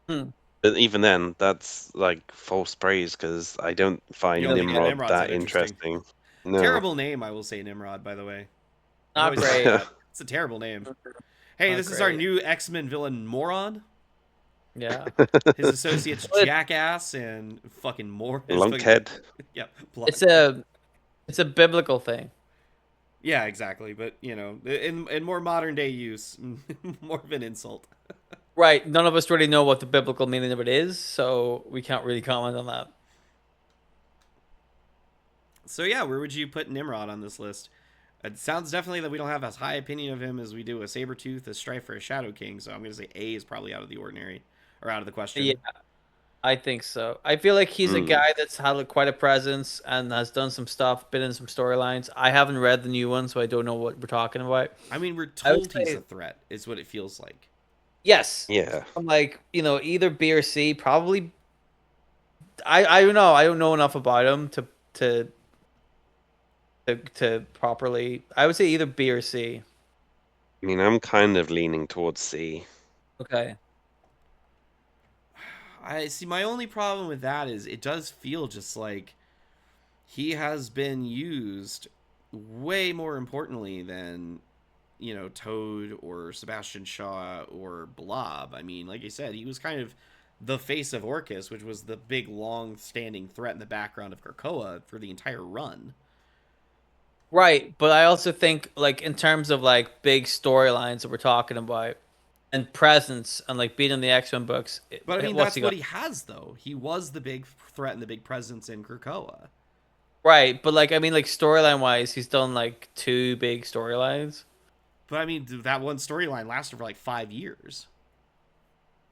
Hmm. But even then, that's like false praise because I don't You find don't think Yeah, Nimrod Nimrod's that that interesting? interesting. No. Terrible name, I will say. Nimrod, by the way. I've not always thought great. that. It's a terrible name. Hey, Not this is our great. new X-Men villain, Moron. Yeah. His associates, Well, Jackass and fucking more. His fucking Lunkhead. yep, it's blood. a biblical thing. Yeah, exactly. But you know, in more modern day use, more of an insult. Right. None of us really know what the biblical meaning of it is, so we can't really comment on that. So yeah, where would you put Nimrod on this list? It sounds definitely that we don't have as high opinion of him as we do a Sabretooth, a Strife, or a Shadow King. So I'm going to say A is probably out of the ordinary or out of the Yeah, question. I think so. I feel like he's a Hmm. guy that's had like, quite a presence and has done some stuff, been in some storylines. I haven't read the new one, so I don't know what we're talking about. I mean, we're I would told he's say a threat, is what it feels like. yes. Yeah. I'm like, either B or C. Probably. I don't know. I don't know enough about him to to properly. I would say either B or C. I mean, I'm kind of leaning towards C. Okay. I see. My only problem with that is it does feel just like he has been used way more importantly than Toad or Sebastian Shaw or Blob. I mean, like I said, he was kind of the face of Orcus, which was the big, long-standing threat in the background of Krakoa for the entire run. Right, but I also think like in terms of like big storylines that we're talking about and presence and like being in the X-Men books, But I mean, what's that's he what got? he has, though. He was the big threat and the big presence in Krakoa. Right, but like I mean like storyline wise, he's done like two big storylines. But I mean, that one storyline lasted for like 5 years.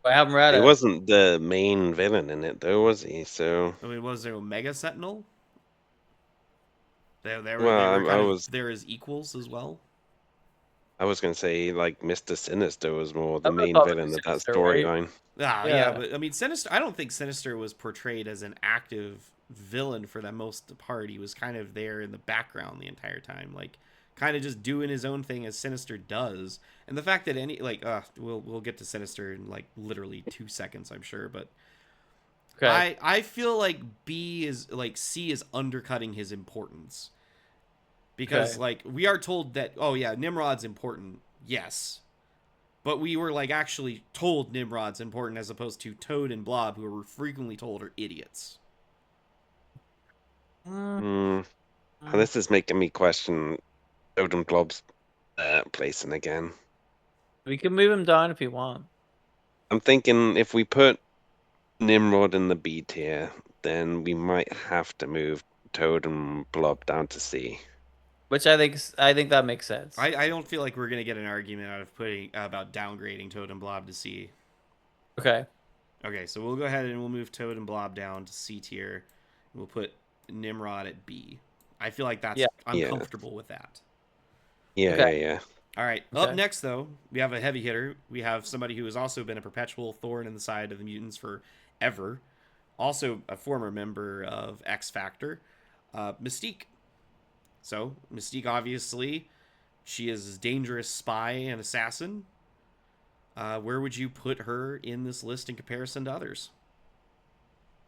I haven't read He it. wasn't the main villain in it, though, was he? So, I mean, was there Omega Sentinel? They were well, kind of there as equals as well. I was gonna say like Mr. Sinister was more I the would have main thought it villain was of that Sinister, right? storyline. Ah, yeah, Yeah. but I mean, Sinister. I don't think Sinister was portrayed as an active villain for the most part. He was kind of there in the background the entire time, like kind of just doing his own thing as Sinister does. And the fact that we'll get to Sinister in like literally 2 seconds, I'm sure. But Okay. I feel like C is undercutting his importance because Okay. like we are told that Nimrod's important, yes, but we were like actually told Nimrod's important as opposed to Toad and Blob, who were frequently told are idiots. Mm, Hmm. mm. This is making me question Odin Glob's placing again. We can move him down if you want, I'm thinking if we put Nimrod in the B tier, then we might have to move Toad and Blob down to C. which I think that makes sense. I don't feel like we're gonna get an argument out of putting about downgrading Toad and Blob to C. Okay. Okay, so we'll go ahead and we'll move Toad and Blob down to C tier. We'll put Nimrod at B. I feel like Yeah. I'm Yeah. comfortable with that. Yeah, Okay. yeah, yeah. All right. Up Okay. next, though, we have a heavy hitter. We have somebody who has also been a perpetual thorn in the side of the mutants forever. Also, a former member of X Factor, Mystique. So, Mystique, obviously, she is a dangerous spy and assassin. Where would you put her in this list in comparison to others?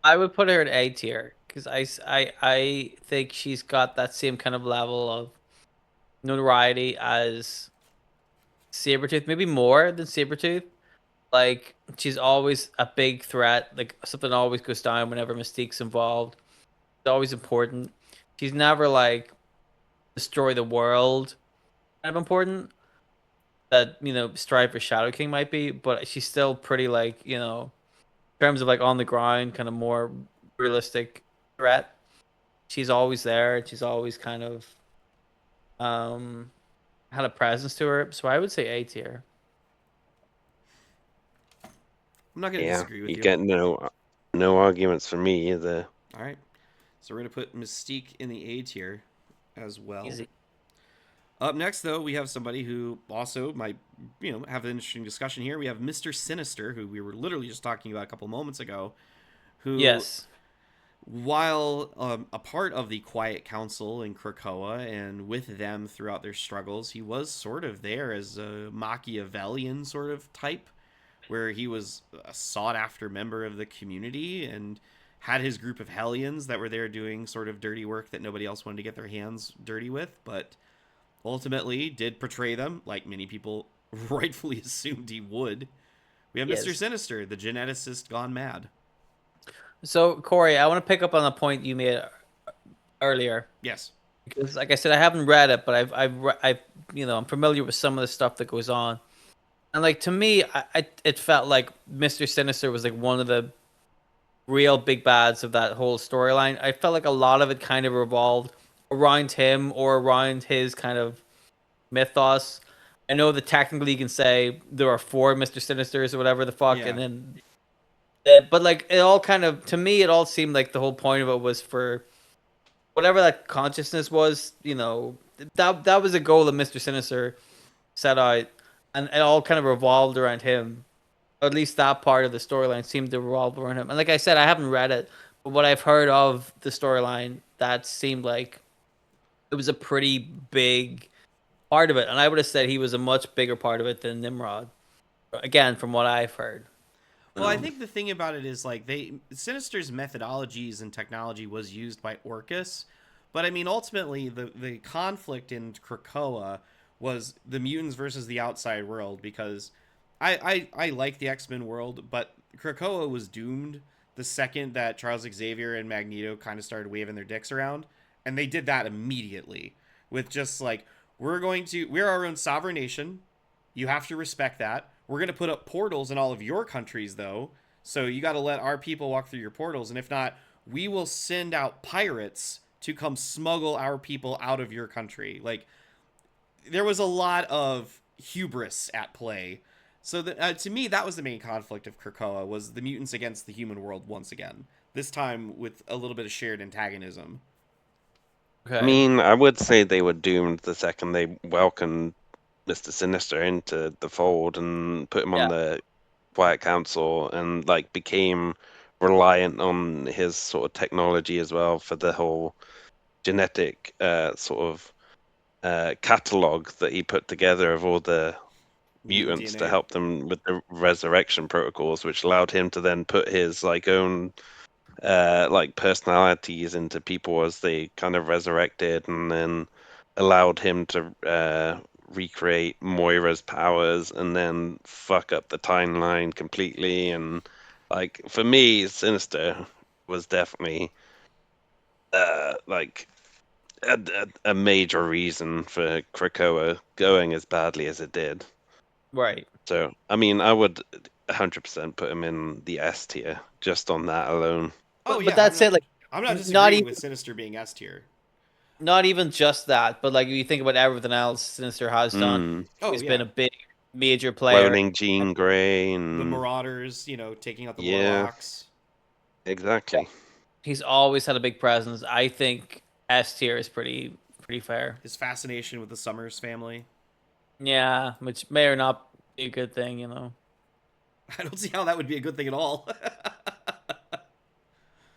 I would put her at A tier because I think she's got that same kind of level of notoriety as Sabretooth, maybe more than Sabretooth. Like she's always a big threat. Like something always goes down whenever Mystique's involved. It's always important. She's never like destroy the world kind of important that Stripe or Shadow King might be, but she's still pretty like in terms of like on the ground kind of more realistic threat. She's always there. She's always kind of um had a presence to her. So I would say A tier. I'm not going to Yeah, disagree with you you. get no arguments from me either. All right. So we're going to put Mystique in the A tier as well. Easy. Up next, though, we have somebody who also might, have an interesting discussion here. We have Mr. Sinister, who we were literally just talking about a couple moments ago, who, Yes. while a part of the Quiet Council in Krakoa and with them throughout their struggles, he was sort of there as a Machiavellian sort of type, where he was a sought-after member of the community and had his group of Hellions that were there doing sort of dirty work that nobody else wanted to get their hands dirty with, but ultimately did portray them like many people rightfully assumed he would. We have Mr. Yes. Sinister, the geneticist gone mad. So Corey, I want to pick up on the point you made earlier Yes. because, like I said, I haven't read it, but I'm familiar with some of the stuff that goes on, and like to me, it felt like Mr. Sinister was like one of the real big bads of that whole storyline. I felt like a lot of it kind of revolved around him or around his kind of mythos. I know that technically you can say there are four Mr. Sinisters or whatever the fuck, Yeah. and then but like it all kind of to me it all seemed like the whole point of it was for whatever that consciousness was, that was a goal that Mr. Sinister set out, and it all kind of revolved around him. Or at least that part of the storyline seemed to revolve around him. And like I said, I haven't read it, but what I've heard of the storyline, that seemed like it was a pretty big part of it. And I would have said he was a much bigger part of it than Nimrod. Again, from what I've heard. Well, I think the thing about it is like Sinister's methodologies and technology was used by Orcus, but I mean ultimately the conflict in Krakoa was the mutants versus the outside world because I like the X-Men world, but Krakoa was doomed the second that Charles Xavier and Magneto kind of started waving their dicks around, and they did that immediately with just like we're our own sovereign nation. You have to respect that. We're going to put up portals in all of your countries, though. So you got to let our people walk through your portals. And if not, we will send out pirates to come smuggle our people out of your country. Like, there was a lot of hubris at play. So to me, that was the main conflict of Krakoa, was the mutants against the human world once again. This time with a little bit of shared antagonism. I Okay. mean, I would say they were doomed the second they welcomed Mr. Sinister into the fold and put him on Yeah. the Quiet Council and like became reliant on his sort of technology as well for the whole genetic sort of catalog that he put together of all the Mutant mutants to DNA. help them with the resurrection protocols, which allowed him to then put his like own like personalities into people as they kind of resurrected, and then allowed him to recreate Moira's powers and then fuck up the timeline completely. And like for me, Sinister was definitely like a major reason for Krakoa going as badly as it did. Right. So I mean, I would 100% put him in the S tier just on that alone. Oh But yeah, that's it. Like, I'm not not disagreeing even with Sinister being S tier. not even just that, but like if you think about everything else Sinister has done, Mm. Oh he's been yeah, a big major player. Cloning Jean Grey the and Marauders, taking out the yeah, Warlocks. exactly. He's always had a big presence. I think S tier is pretty fair. His fascination with the Summers family. Yeah, which may or not be a good thing. I don't see how that would be a good thing at all.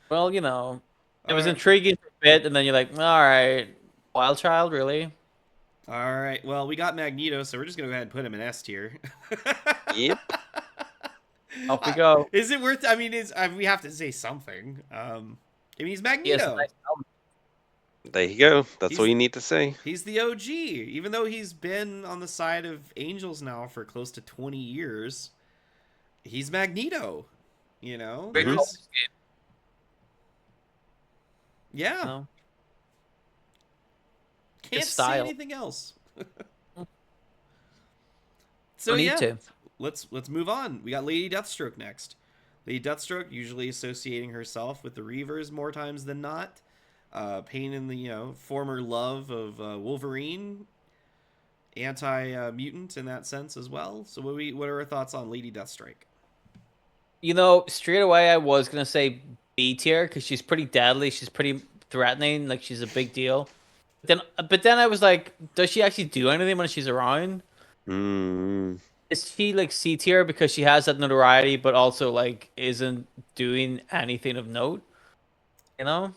Well, it All was right. intriguing for a bit, and then you're like, all right, Wild Child, really? All right. Well, we got Magneto, so we're just gonna go ahead and put him in S tier. Yep. Off we go. Is it worth? I mean, we have to say something. I mean, he's He has a Magneto. nice helmet. There you go. That's all He's you need to say. he's the OG. Even though he's been on the side of Angels now for close to 20 years, he's Magneto. Great Hmm. There's focus game, yeah. you know? Can't His say style. anything else. So Don't need yeah, to. let's move on. We got Lady Deathstroke next. Lady Deathstroke usually associating herself with the Reavers more times than not. Pain in the former love of Wolverine, anti mutant in that sense as well. So what are our thoughts on Lady Deathstrike? Straight away I was gonna say B tier because she's pretty deadly. She's pretty threatening. Like she's a big deal. But then I was like, does she actually do anything when she's around? Mm. Is she like C tier because she has that notoriety, but also like isn't doing anything of note? You know?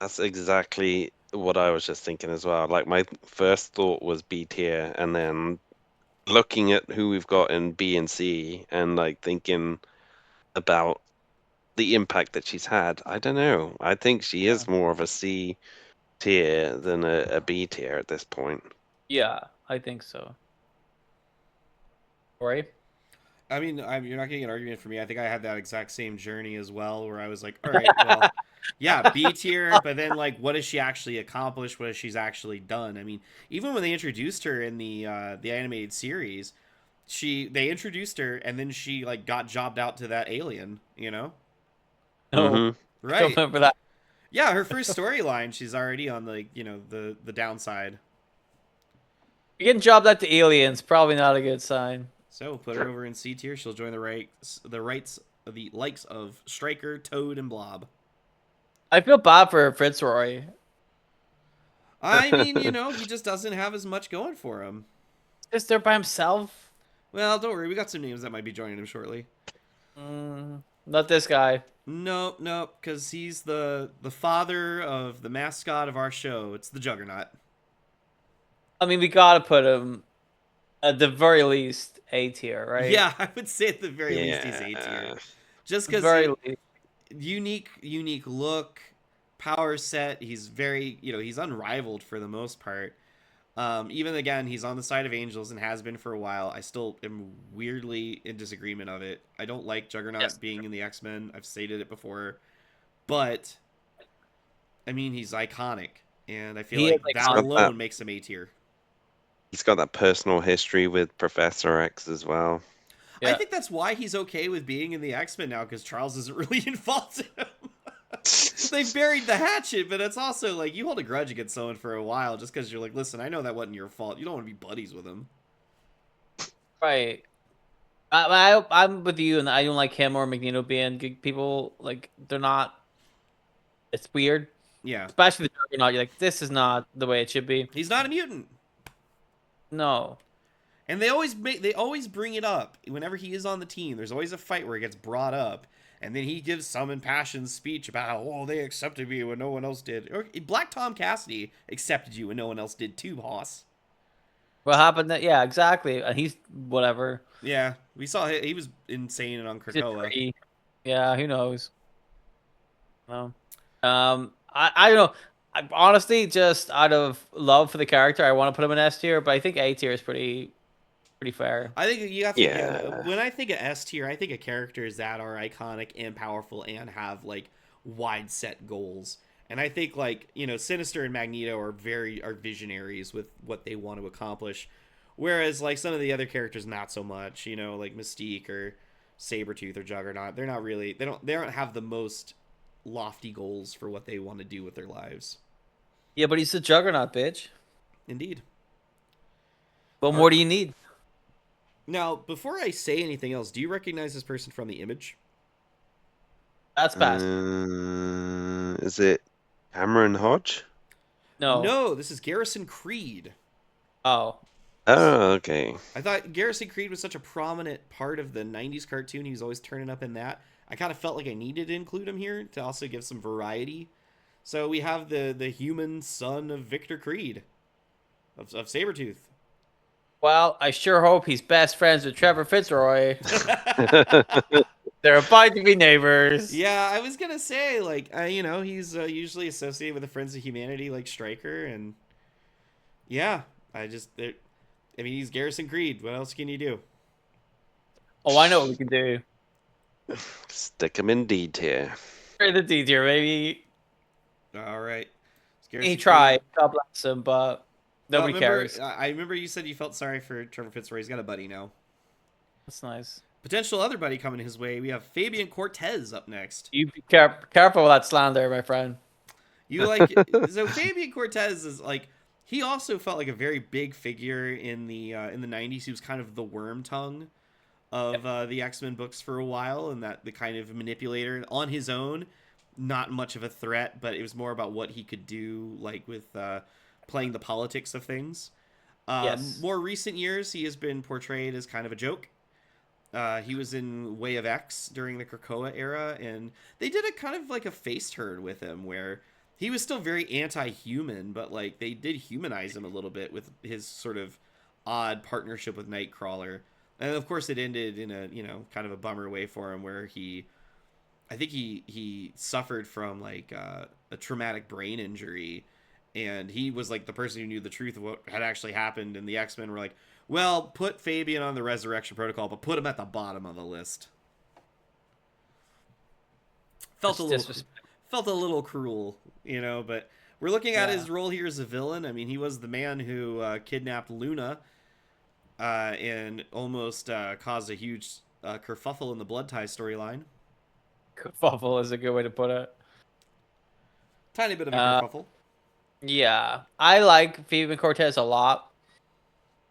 That's exactly what I was just thinking as well. Like my first thought was B tier, and then looking at who we've got in B and C, and like thinking about the impact that she's had. I don't know. I think she Yeah. is more of a C tier than a B tier at this point. Yeah, I think so. Right? I mean, you're not getting an argument for me. I think I had that exact same journey as well, where I was like, all right, well, yeah, B tier, but then like, what has she actually accomplished? What has she's actually done? I mean, even when they introduced her in the animated series, they introduced her and then she like got jobbed out to that alien, No, Mm-hmm. I don't right? remember that. Yeah, her first storyline, she's already on the downside. You're getting jobbed at the aliens, probably not a good sign. So we'll put her over in C tier. She'll join the rights of the likes of Striker, Toad, and Blob. I feel bad for Fitzroy. I mean, he just doesn't have as much going for him. Just there by himself. Well, don't worry, we got some names that might be joining him shortly. Not this guy. Nope, because he's the father of the mascot of our show. It's the Juggernaut. I mean, we gotta put him at the very least A tier, right? Yeah, I would say at the very least he's A tier. Yeah. Just Very because least. unique look, power set. He's very, he's unrivaled for the most part. Even again, he's on the side of Angels and has been for a while. I still am weirdly in disagreement of it. I don't like Juggernaut being in the X-Men. I've stated it before, but I mean, he's iconic, and I feel like that alone makes him A tier. He's got that personal history with Professor X as well. Yeah. I think that's why he's okay with being in the X-Men now, because Charles isn't really involved in him. They've buried the hatchet, but it's also like you hold a grudge against someone for a while just because you're like, listen, I know that wasn't your fault. You don't want to be buddies with him. Right. I'm with you, and I don't like him or Magneto being good people. Like, they're not. It's weird. Yeah. Especially the Juggernaut. You're like, this is not the way it should be. He's not a mutant. No. And they always bring it up whenever he is on the team. There's always a fight where it gets brought up, and then he gives some impassioned speech about how, they accepted me when no one else did. Or Black Tom Cassidy accepted you when no one else did too, boss. What happened? Yeah, exactly. And he's whatever. Yeah, we saw he was insane on Krakoa. Yeah, who knows? No. I don't know. I honestly, just out of love for the character, I want to put him in S tier, but I think A tier is pretty fair. I think you have to. When I think of S tier, I think of characters that are iconic and powerful and have like wide set goals. And I think Sinister and Magneto are visionaries with what they want to accomplish, whereas like some of the other characters not so much. Like Mystique or Sabretooth or Juggernaut, they're not really they don't have the most lofty goals for what they want to do with their lives. Yeah, but he's the Juggernaut, bitch. Indeed. What more do you need? Now, before I say anything else, do you recognize this person from the image? That's Bastion. Is it Cameron Hodge? No, this is Garrison Creed. Oh, okay. I thought Garrison Creed was such a prominent part of the 90s cartoon. He was always turning up in that. I kind of felt like I needed to include him here to also give some variety. So we have the human son of Victor Creed, of Sabretooth. Well, I sure hope he's best friends with Trevor Fitzroy. They're about to be neighbors. Yeah, I was going to say, he's usually associated with the Friends of Humanity, like Stryker, and yeah, he's Garrison Creed. What else can you do? Oh, I know what we can do. Stick him in D tier. The D tier, maybe. All right. He tried. God bless him, but nobody cares. I remember you said you felt sorry for Trevor Fitzroy. He's got a buddy now. That's nice. Potential other buddy coming his way. We have Fabian Cortez up next. You be careful with that slander, my friend. So Fabian Cortez is he also felt like a very big figure in the 90s. He was kind of the worm tongue of the X-Men books for a while, and that the kind of manipulator on his own. Not much of a threat, but it was more about what he could do, with playing the politics of things. Yes. More recent years, he has been portrayed as kind of a joke. He was in Way of X during the Krakoa era, and they did a kind of like a face turn with him, where he was still very anti-human, but they did humanize him a little bit with his sort of odd partnership with Nightcrawler. And of course, it ended in a kind of a bummer way for him, where I think he suffered from a traumatic brain injury, and he was the person who knew the truth of what had actually happened, and the X-Men were like, well, put Fabian on the Resurrection Protocol, but put him at the bottom of the list. Felt a little cruel, but we're looking at his role here as a villain. I mean, he was the man who kidnapped Luna and almost caused a huge kerfuffle in the Blood Tie storyline. Kerfuffle is a good way to put it. Tiny bit of a Uh, kerfuffle. yeah, I like Fabian Cortez a lot,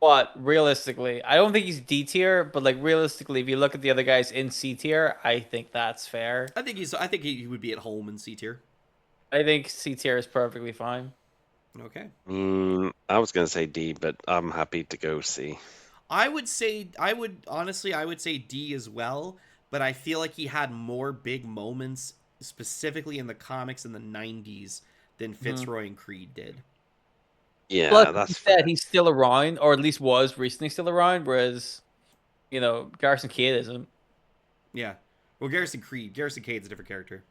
but realistically, I don't think he's D tier. But like realistically, if you look at the other guys in C tier, I think that's fair. I think he would be at home in C tier. I think C tier is perfectly fine. Okay. I was gonna say D, but I'm happy to go C. I would say D as well, but I feel like he had more big moments specifically in the comics in the 90s than Hmm. Fitzroy and Creed did. Plus, Yeah, he that's said fair. he's still around, or at least was recently still around, whereas Garrison Cade isn't. Yeah. Well, Garrison Cade's a different character.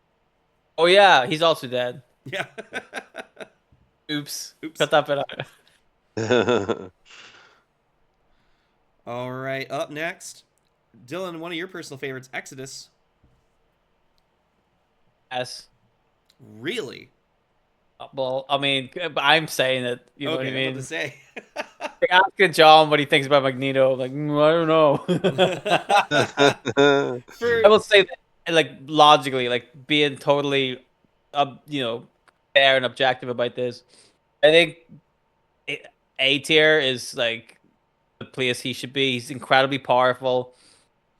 Oh yeah, he's also dead. Yeah. Oops, Oops. cut that bit out. All right, up next, Dylan, one of your personal favorites, Exodus. Yes. Really? Well, I mean, I'm saying it. You know what I Okay, I'm about to mean? say. Like, asking John what he thinks about Magneto. Like, I don't know. I For will say that, like, logically, like, being totally, fair and objective about this. I think A tier is like the place he should be. He's incredibly powerful,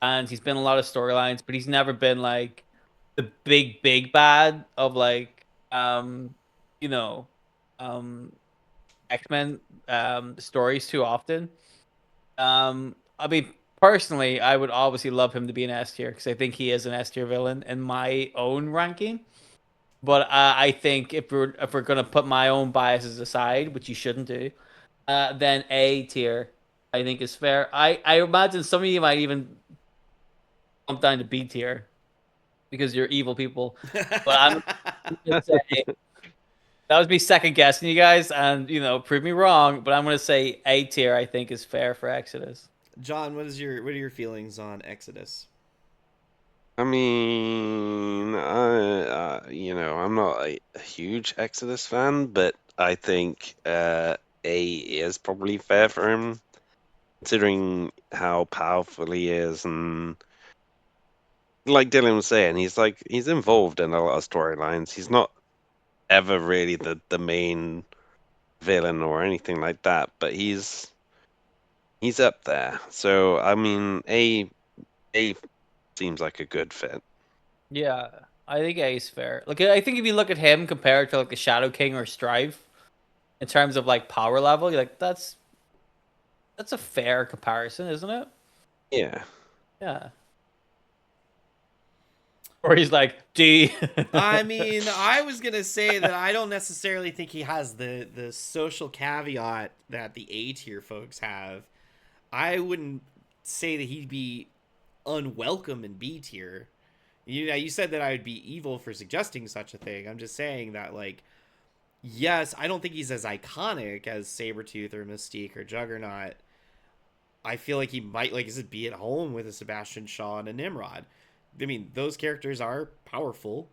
and he's been in a lot of storylines, but he's never been like the big bad of like, you know, um, X-Men stories too often. I mean, personally, I would obviously love him to be an S tier because I think he is an S tier villain in my own ranking. But I think if we're gonna put my own biases aside, which you shouldn't do, then A tier I think is fair. I imagine some of you might even bump down to B tier because you're evil people. But I'm gonna say that was me second guessing you guys, and prove me wrong. But I'm gonna say A tier I think is fair for Exodus. John, what are your feelings on Exodus? I mean, I'm not a huge Exodus fan, but I think A is probably fair for him, considering how powerful he is, and like Dylan was saying, he's involved in a lot of storylines. He's not ever really the main villain or anything like that, but he's up there. So I mean, A seems like a good fit. Yeah, I think A is fair. Like I think if you look at him compared to like the Shadow King or Strife in terms of like power level, you're like that's a fair comparison, isn't it? Yeah. Yeah. Or he's like D. I mean, I was gonna say that I don't necessarily think he has the social caveat that the A tier folks have. I wouldn't say that he'd be unwelcome in B tier. You said that I would be evil for suggesting such a thing. I'm just saying that, like, yes, I don't think he's as iconic as Sabretooth or Mystique or Juggernaut. I feel like he might, like I said, be at home with a Sebastian Shaw and a Nimrod. I mean, those characters are powerful,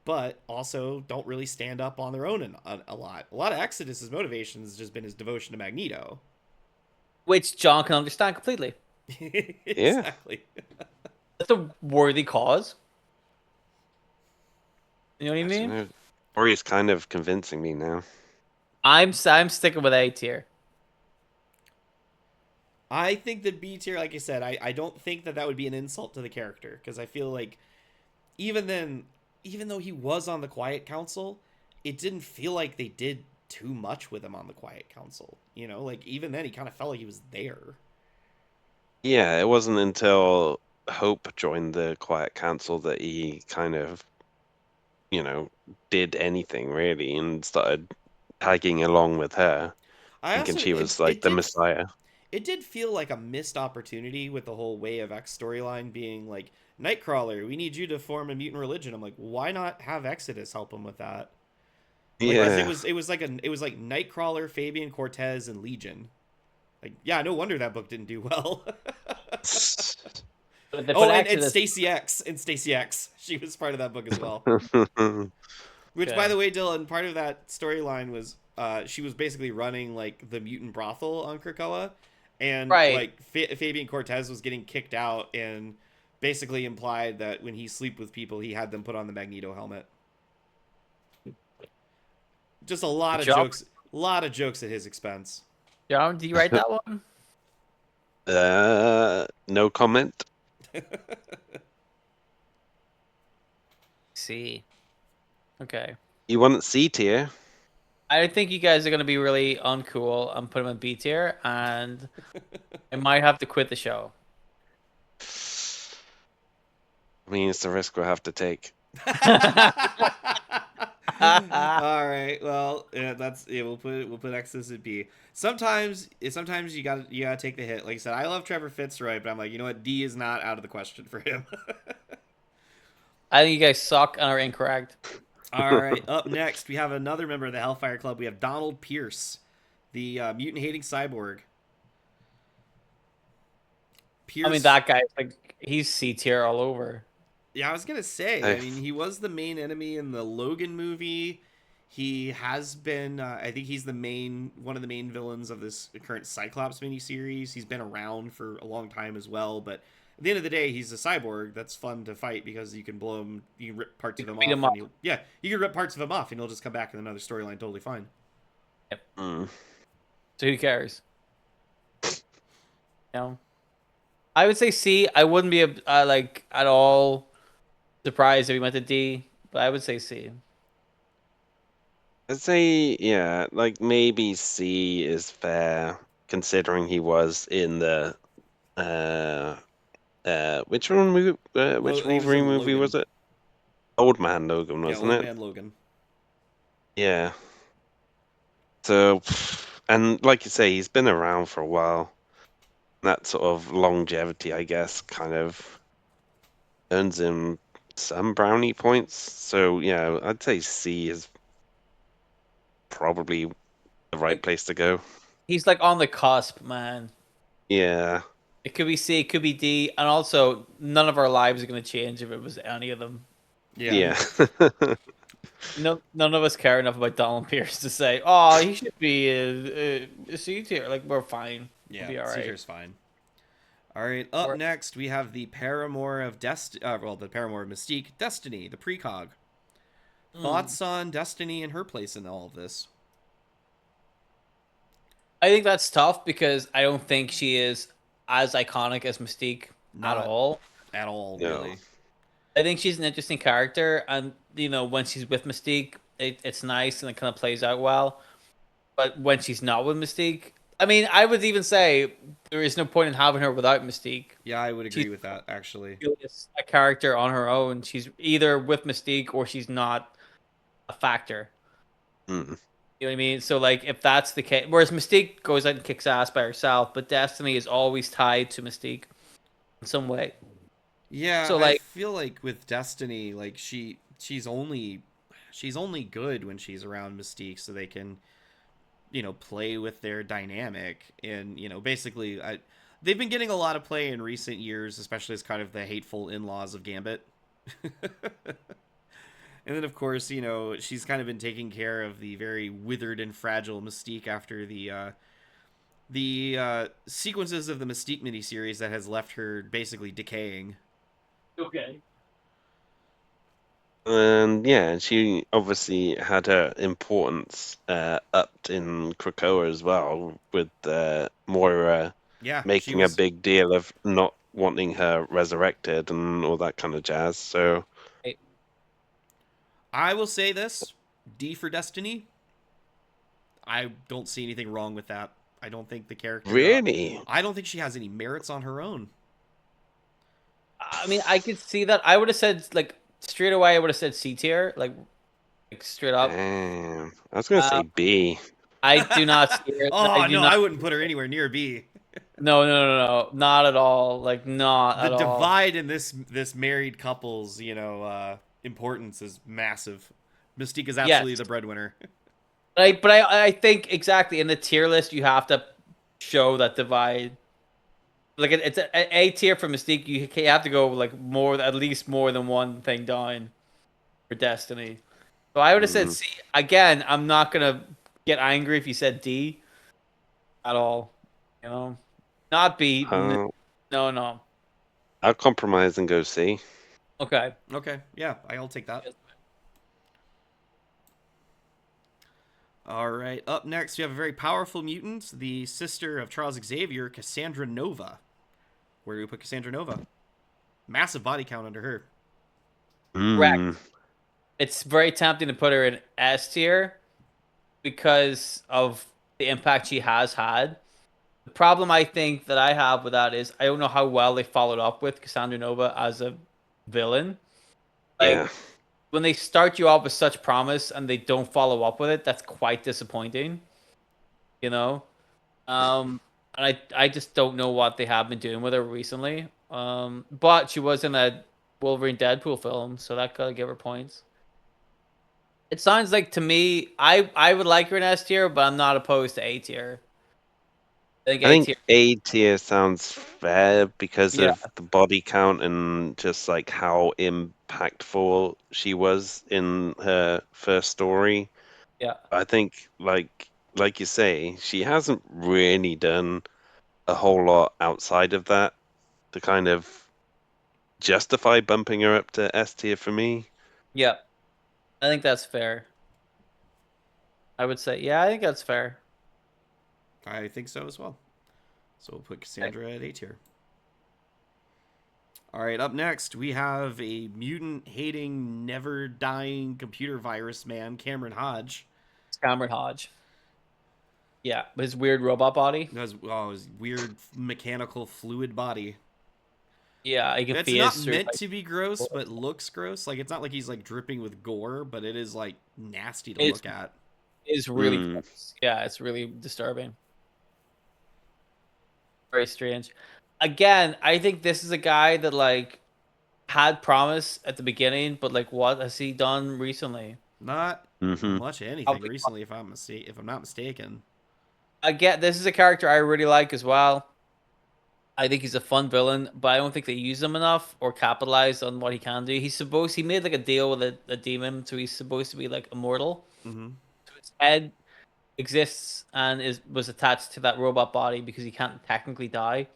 but also don't really stand up on their own a lot. A lot of Exodus's motivation has just been his devotion to Magneto. Which John can understand completely. Yeah. Exactly. That's a worthy cause. You know what I I don't mean? know. Or he's kind of convincing me now. I'm sticking with A tier. I think that B tier, like I said, I don't think that would be an insult to the character because I feel like even then, even though he was on the Quiet Council, it didn't feel like they did too much with him on the Quiet Council. Like even then, he kind of felt like he was there. Yeah, it wasn't until Hope joined the Quiet Council that he kind of, you know, did anything really and started tagging along with her, I thinking also she was like the Messiah. it did feel like a missed opportunity with the whole Way of X storyline being like Nightcrawler, we need you to form a mutant religion. I'm like, why not have Exodus help him with that? Like, because Yeah. it was like Nightcrawler, Fabian Cortez, and Legion. Like, yeah, no wonder that book didn't do well. But they put Oh, and Exodus. Stacy X, she was part of that book as well. Which, by Okay. the way, Dylan, part of that storyline was she was basically running like the mutant brothel on Krakoa, and Right. like Fabian Cortez was getting kicked out, and basically implied that when he sleep with people, he had them put on the Magneto helmet. Just a lot Good of job. jokes. A lot of jokes at his expense. John, did you write that one? No comment. See. Okay. You want C tier? I think you guys are gonna be really uncool and put him in B tier, and I might have to quit the show. I mean, it's the risk we'll have to take. All right. Well, yeah, that's yeah. We'll put X's at B. Sometimes you gotta take the hit. Like I said, I love Trevor Fitzroy, but I'm like, you know what? D is not out of the question for him. I think you guys suck and are incorrect. All right. Up next, we have another member of the Hellfire Club. We have Donald Pierce, the mutant hating cyborg. I mean, Pierce. that guy's like he's C tier all over. Yeah, I was gonna say. I I, mean, he was the main enemy in the Logan movie. He has been. I think he's one of the main villains of this current Cyclops miniseries. He's been around for a long time as well. But at the end of the day, he's a cyborg. That's fun to fight because you can blow him. You can rip parts You of him can beat off. him And up. you can rip parts of him off, and he'll just come back in another storyline totally fine. mm. So who cares? You know, I would say C. I wouldn't be like at all surprised if he went to D, but I would say C. I'd say, yeah, like maybe C is fair, considering he was in the uh which one which He was Wolverine in movie Logan. was it? Old Man Logan, Yeah, wasn't Old it? Man Logan. Yeah. So, and like you say, he's been around for a while. That sort of longevity, I guess, kind of earns him some brownie points. So yeah, I'd say C is probably the right Like place to go. he's like on the cusp, man. Yeah. It could be C, it could be D, and also none of our lives are gonna change if it was any of them. Yeah. Yeah. No, none of us care enough about Donald Pierce to say, "Oh, he should be a C tier." Like we're fine, we'll Yeah. be all right. Caesar's fine. All right. Up We're, next, we have the Paramour of the Paramour of Mystique, Destiny, the precog. Hmm. Thoughts on Destiny and her place in all of this? I think that's tough because I don't think she is as iconic as Mystique at Not all. at all, No. really. I think she's an interesting character, and when she's with Mystique, it's nice and it kind of plays out well. But when she's not with Mystique, I mean, I would even say there is no point in having her without Mystique. Yeah, I would She's agree with that, actually. really a character on her own. She's either with Mystique or she's not a factor. Mm. You know what I mean? So like, if that's the case, whereas Mystique goes out and kicks ass by herself, but Destiny is always tied to Mystique in some way. Yeah, So I like, feel like with Destiny, like she's only good when she's around Mystique, so they can play with their dynamic and basically they've been getting a lot of play in recent years, especially as kind of the hateful in-laws of Gambit. And then, of course, she's kind of been taking care of the very withered and fragile Mystique after the sequences of the Mystique miniseries that has left her basically decaying. okay, And yeah, she obviously had her importance upped in Krakoa as well, with Moira Yeah, she making a was. big deal of not wanting her resurrected and all that kind of jazz. So I will say this: D for Destiny. I don't see anything wrong with that. I don't think the character. really, I don't think she has any merits on her own. I mean, I could see that. I would have said like straight away. I would have said C tier, like straight up. damn, I was gonna say Um, B. I do not see it. I Oh do no, not. I wouldn't put her anywhere near B. No, no, no, no, not at all. Like not The at all. divide in this married couple's importance is massive. Mystique is absolutely Yes, the breadwinner. but I think exactly in the tier list you have to show that divide. Like it's a tier for Mystique. You have to go like at least more than one thing down for Destiny. So I would have said Mm, C. Again, I'm not gonna get angry if you said D at all. You know, not B. I'll, No, no. I'll compromise and go C. Okay. Okay, yeah, I'll take that. All right. Up next, we have a very powerful mutant, the sister of Charles Xavier, Cassandra Nova. Where do we put Cassandra Nova? Massive body count under her. Hmm. Correct. It's very tempting to put her in S tier because of the impact she has had. The problem I think that I have with that is I don't know how well they followed up with Cassandra Nova as a villain. Like Yeah. when they start you off with such promise and they don't follow up with it, that's quite disappointing. You know, and I just don't know what they have been doing with her recently. But she was in a Wolverine Deadpool film, so that gotta give her points. It sounds like to me, I would like her in S tier, but I'm not opposed to A tier. I think I A tier. think A tier sounds fair because Yeah, of the body count and just like how impactful she was in her first story. yeah, I think like you say, she hasn't really done a whole lot outside of that to kind of justify bumping her up to S tier for me. yeah. I think that's fair. I would say, yeah, I think that's fair. I think so as well. So we'll put Okay. Cassandra at A tier. All right, up next, we have a mutant hating, never dying computer virus man, Cameron Hodge. It's Cameron Hodge. Yeah, his weird robot body. Who has his weird mechanical fluid body. Yeah, he can That's not phase through meant like to be gross, but looks gross. Like, it's not like he's like dripping with gore, but it is like nasty to it's look at. is really Hmm. gross. Yeah, it's really disturbing. Very strange. Again, I think this is a guy that like had promise at the beginning, but like what has he done recently? Not Hmm. much of anything Probably. recently, if I'm not mistaken. I get this is a character I really like as well. I think he's a fun villain, but I don't think they use him enough or capitalize on what he can do. He made like a deal with a demon, so he's supposed to be like immortal. Mm-hmm. So his head exists and is was attached to that robot body because he can't technically die.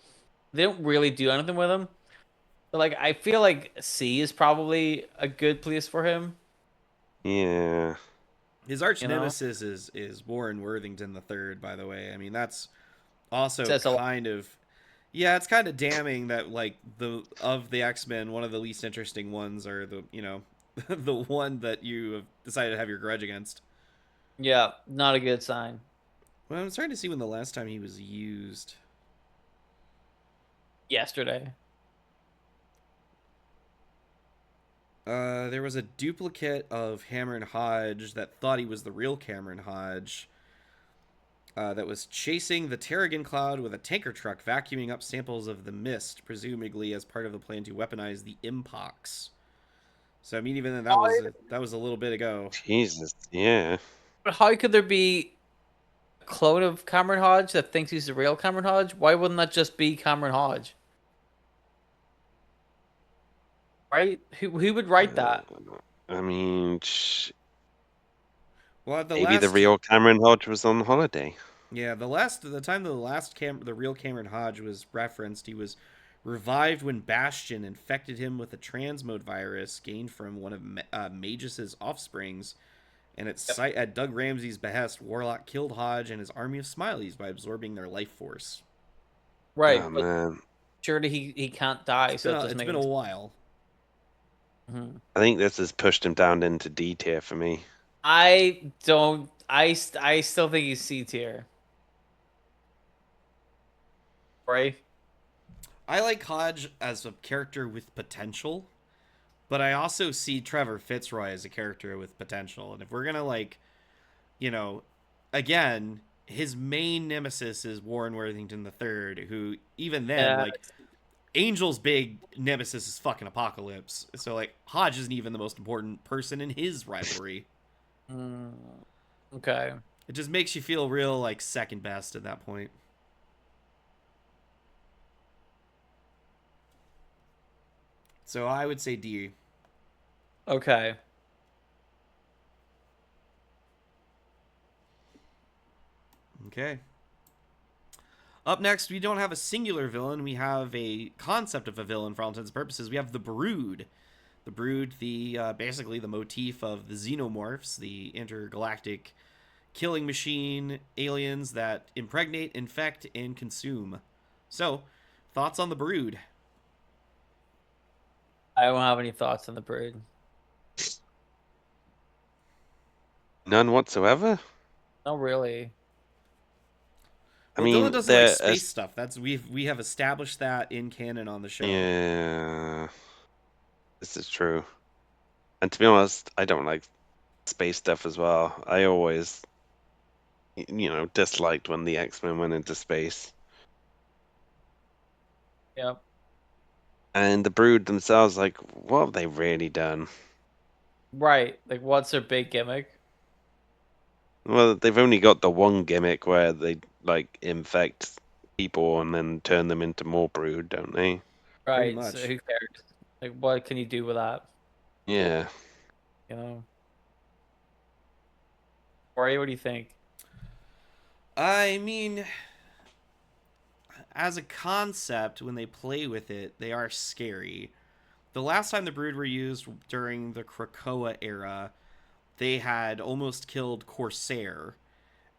They don't really do anything with him. But like I feel like C is probably a good place for him, Yeah. His arch you know? nemesis is Warren Worthington the Third. By the way, I mean that's also Says a lot. kind of yeah, it's kind of damning that like the of the X-Men, one of the least interesting ones are the the one that you have decided to have your grudge against. Yeah, not a good sign. Well, I'm starting to see when the last time he was used. Yesterday. There was a duplicate of Cameron Hodge that thought he was the real Cameron Hodge. That was chasing the Terrigen Cloud with a tanker truck, vacuuming up samples of the mist, presumably as part of the plan to weaponize the Impox. So I mean, even then, that was a little bit ago. Jesus. Yeah. But how could there be a clone of Cameron Hodge that thinks he's the real Cameron Hodge? Why wouldn't that just be Cameron Hodge? Right? Who would write Uh, that? I mean, Well, the maybe the last, real Cameron Hodge was on holiday. yeah, the time the real Cameron Hodge was referenced, he was revived when Bastion infected him with a transmode virus gained from one of Magus's offsprings. And Yep. at Doug Ramsey's behest, Warlock killed Hodge and his army of Smileys by absorbing their life force. Right, Oh but man. surely he can't die, so it doesn't It's make been any a sense. while. Mhm. I think this has pushed him down into D tier for me. I don't. I still think he's C tier. Right? I like Hodge as a character with potential, but I also see Trevor Fitzroy as a character with potential. And if we're gonna like, you know, again, his main nemesis is Warren Worthington III, who even then, Yeah. like, Angel's big nemesis is fucking Apocalypse. So like Hodge isn't even the most important person in his rivalry. Mm, okay. It just makes you feel real like second best at that point. So I would say D. Okay. Okay. Up next, we don't have a singular villain. We have a concept of a villain for all intents and purposes. We have the Brood. The Brood, the basically the motif of the Xenomorphs, the intergalactic killing machine aliens that impregnate, infect, and consume. So, thoughts on the Brood? I don't have any thoughts on the Brood. None whatsoever. Not really. I Well, Dylan mean, doesn't like space stuff. That's we have established that in canon on the show. yeah, this is true. And to be honest, I don't like space stuff as well. I always, disliked when the X-Men went into space. Yep. And the Brood themselves, like, what have they really done? Right. Like, what's their big gimmick? Well, they've only got the one gimmick where they like infect people and then turn them into more Brood, don't they? Pretty Right. So much. who cares? Like, what can you do with that? Yeah. You know? Corey, what do you think? I mean, as a concept, when they play with it, they are scary. The last time the Brood were used during the Krakoa era, they had almost killed Corsair.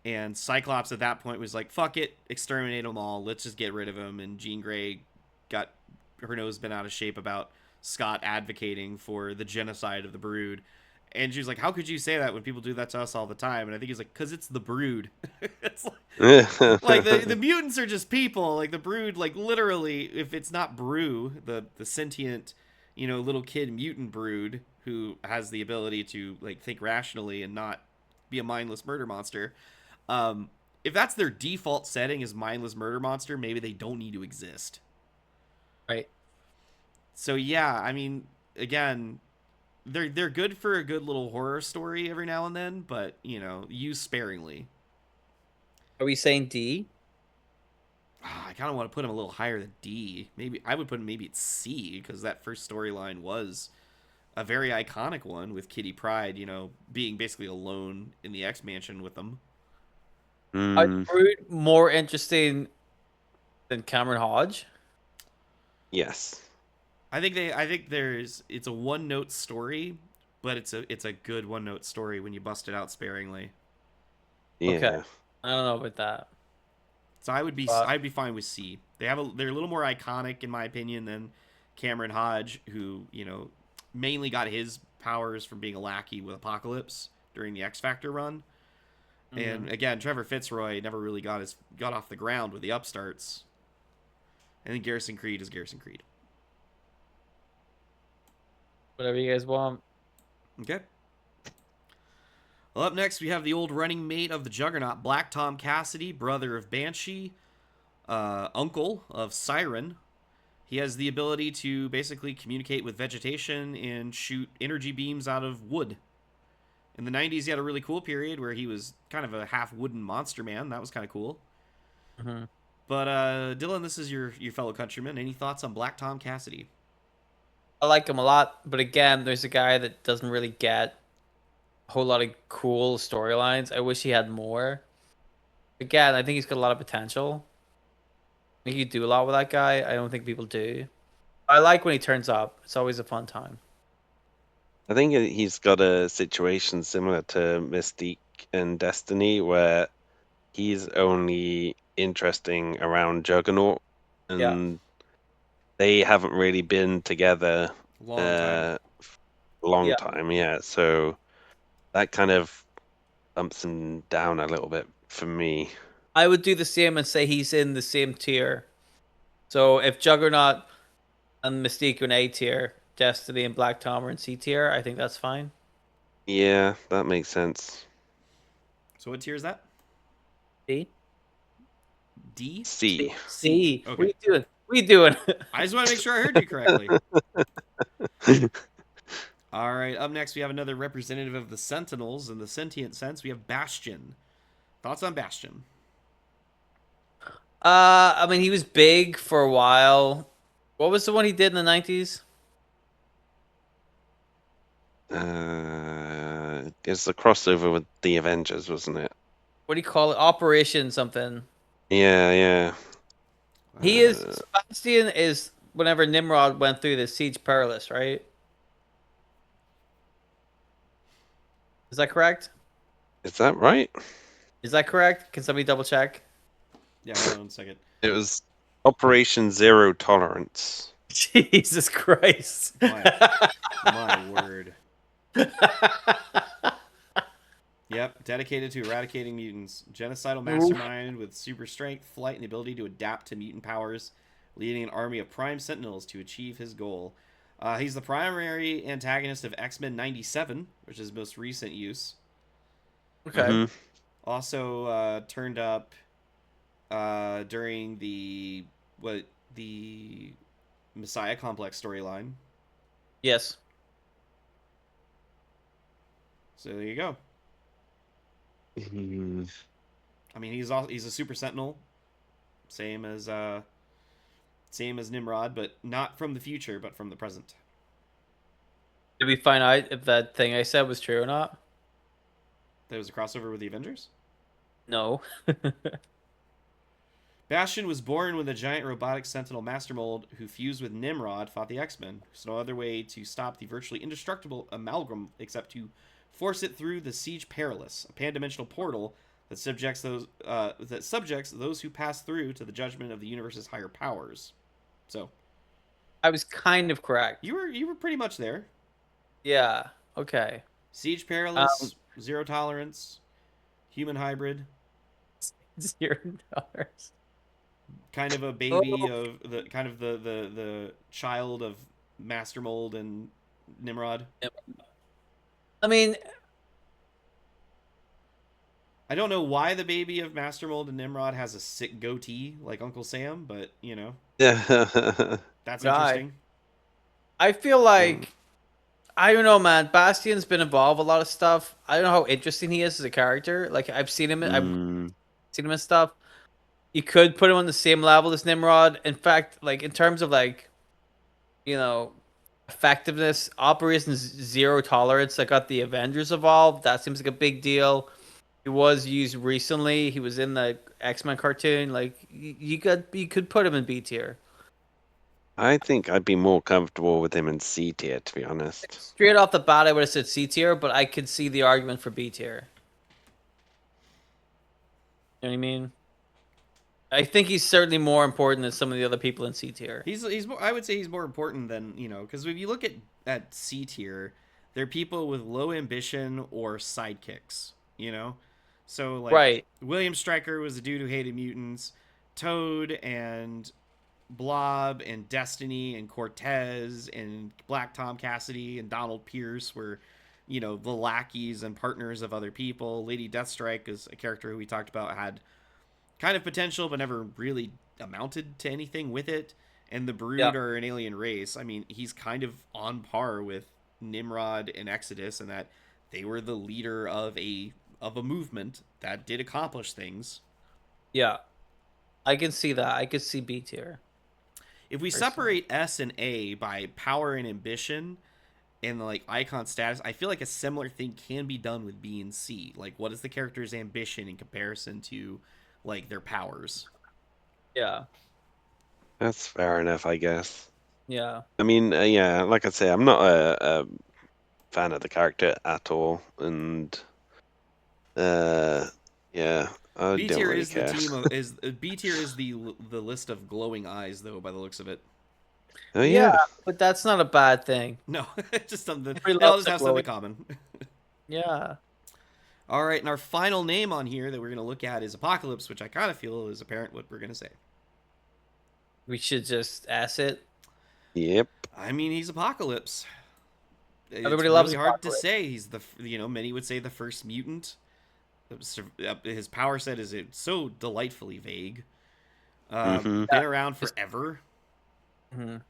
And Cyclops at that point was like, fuck it, exterminate them all, let's just get rid of them. And Jean Grey got her nose bent out of shape about Scott advocating for the genocide of the Brood. And she was like, how could you say that when people do that to us all the time? And I think he's like, because it's the Brood. It's like the mutants are just people. Like the Brood, like literally, if it's not Brew, the sentient, little kid mutant Brood who has the ability to like think rationally and not be a mindless murder monster. If that's their default setting is mindless murder monster, maybe they don't need to exist. Right. So yeah, I mean, again, they're good for a good little horror story every now and then, but use sparingly. Are we saying D? I kind of want to put him a little higher than D. Maybe I would put him maybe at C because that first storyline was a very iconic one with Kitty Pryde, being basically alone in the X Mansion with them. Are Mm, Brood more interesting than Cameron Hodge? yes. I think it's a one note story, but it's a good one note story when you bust it out sparingly. Okay. Yeah. I don't know about that. So But I'd be fine with C. They're a little more iconic in my opinion than Cameron Hodge, who mainly got his powers from being a lackey with Apocalypse during the X Factor run. And again, Trevor Fitzroy never really got off the ground with the upstarts. And then Garrison Creed is Garrison Creed. whatever you guys want. Okay. Well, up next we have the old running mate of the Juggernaut, Black Tom Cassidy, brother of Banshee, uncle of Siren. He has the ability to basically communicate with vegetation and shoot energy beams out of wood. In the 90s, he had a really cool period where he was kind of a half wooden monster man. That was kind of cool. Mm-hmm. But Dylan, this is your fellow countryman. Any thoughts on Black Tom Cassidy? I like him a lot, but again, there's a guy that doesn't really get a whole lot of cool storylines. I wish he had more. Again, I think he's got a lot of potential. I think you do a lot with that guy. I don't think people do. I like when he turns up. It's always a fun time. I think he's got a situation similar to Mystique and Destiny where he's only interesting around Juggernaut Yeah. and they haven't really been together Long time. a long Yeah. time, yeah. So that kind of bumps him down a little bit for me. I would do the same and say he's in the same tier. So if Juggernaut and Mystique are in A tier, Destiny and Black Tom are in C tier, I think that's fine. Yeah, that makes sense. So what tier is that? D? D? C. C. What are Okay. you doing? What are you doing? I just want to make sure I heard you correctly. All right. Up next, we have another representative of the Sentinels in the sentient sense. We have Bastion. Thoughts on Bastion? I mean, he was big for a while. What was the one he did in the 90s? It's the crossover with the Avengers, wasn't it? What do you call it? Operation something. Yeah, yeah. He is Sebastian is whenever Nimrod went through the Siege Perilous, right? Is that correct? Is that right? Is that correct? Can somebody double check? Yeah, hold on a second. It was Operation Zero Tolerance. Jesus Christ. My word. Yep, dedicated to eradicating mutants. Genocidal Oof. mastermind with super strength, flight, and the ability to adapt to mutant powers, leading an army of prime sentinels to achieve his goal. He's the primary antagonist of X-Men 97, which is his most recent use. Okay. Hmm. Also turned up during the Messiah Complex storyline. Yes. So there you go. Hmm. I mean, he's a super sentinel, same as Nimrod, but not from the future, but from the present. Did we find out if that thing I said was true or not? There was a crossover with the Avengers. No. Bastion was born when the giant robotic sentinel master mold who fused with Nimrod fought the X-Men. There's no other way to stop the virtually indestructible amalgam except to force it through the Siege Perilous, a pan-dimensional portal that subjects those who pass through to the judgment of the universe's higher powers. So I was kind of correct. you were pretty much there. Yeah. Okay. Siege Um, Perilous, Zero Tolerance, Human Hybrid, $0. kind of a baby Oh, of the child of Master Mold and Nimrod. I mean, I don't know why the baby of Master Mold and Nimrod has a sick goatee like Uncle Sam, but Yeah. that's guy. interesting. I feel Mm. like I don't know, man. Bastion's been involved with a lot of stuff. I don't know how interesting he is as a character. Like I've Mm. seen him and stuff. You could put him on the same level as Nimrod. In fact, like in terms of like you know effectiveness, Operation Zero Tolerance that got the Avengers involved. That seems like a big deal. He was used recently. He was in the X-Men cartoon. Like you could put him in B tier. I think I'd be more comfortable with him in C tier, to be honest. Straight off the bat, I would have said C tier, but I could see the argument for B tier. You know what I mean? I think he's certainly more important than some of the other people in C tier. He's more, I would say he's more important than because if you look at C tier, they're people with low ambition or sidekicks. So like Right. William Stryker was a dude who hated mutants. Toad and Blob and Destiny and Cortez and Black Tom Cassidy and Donald Pierce were, the lackeys and partners of other people. Lady Deathstrike is a character who we talked about had kind of potential but never really amounted to anything with it. And the Yeah. Brood are an alien race. I mean, he's kind of on par with Nimrod and Exodus in that they were the leader of a movement that did accomplish things. Yeah. I can see that. I could see B tier. If we Personally. separate S and A by power and ambition and like icon status, I feel like a similar thing can be done with B and C. Like, what is the character's ambition in comparison to like their powers? Yeah. That's fair enough, I guess. Yeah. I mean, yeah, like I say, I'm not a fan of the character at all, and uh, yeah, I B don't tier really is the care. team of is B tier is the list of glowing eyes though by the looks of it. Oh Yeah, yeah, but that's not a bad thing. No, it's just something Everybody they all loves just the have something glowing. in common. Yeah. All right, and our final name on here that we're going to look at is Apocalypse, which I kind of feel is apparent what we're going to say. We should just ass it. yep. I mean, he's Apocalypse. It's Everybody loves really hard to Apocalypse. say. He's many would say the first mutant. His power set is so delightfully vague. Mm-hmm. Yeah. Been around forever. Mhm.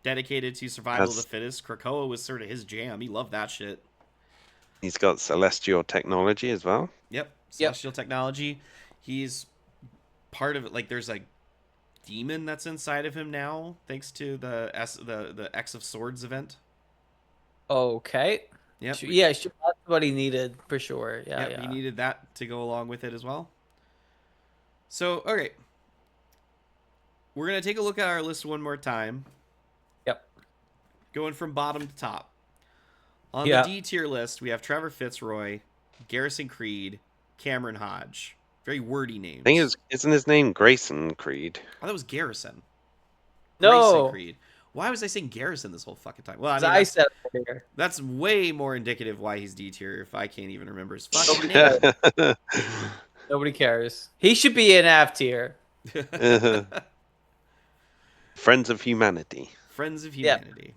Dedicated to survival of the Has fittest. Krakoa was sort of his jam. He loved that shit. he's got celestial technology as well? Yep. Yep. Celestial technology. He's part of it. Like there's a demon that's inside of him now, thanks to the X of Swords event. Okay. Yep. Yeah, sure, that's what he needed for sure. Yeah, Yep. He yeah. needed that to go along with it as well. So, okay. We're going to take a look at our list one more time, Yep. going from bottom to top. On the Yeah. D tier list, we have Trevor Fitzroy, Garrison Creed, Cameron Hodge. Very wordy names. Thing is, isn't his name Grayson Creed? Oh, that was Garrison. Grayson No, Creed. Why was I saying Garrison this whole fucking time? Well, I as mean, I said earlier, that's way more indicative why he's D tier if I can't even remember his fucking nobody name. cares. Nobody cares. He should be in F tier. Friends of Humanity. Friends of Yeah. Humanity.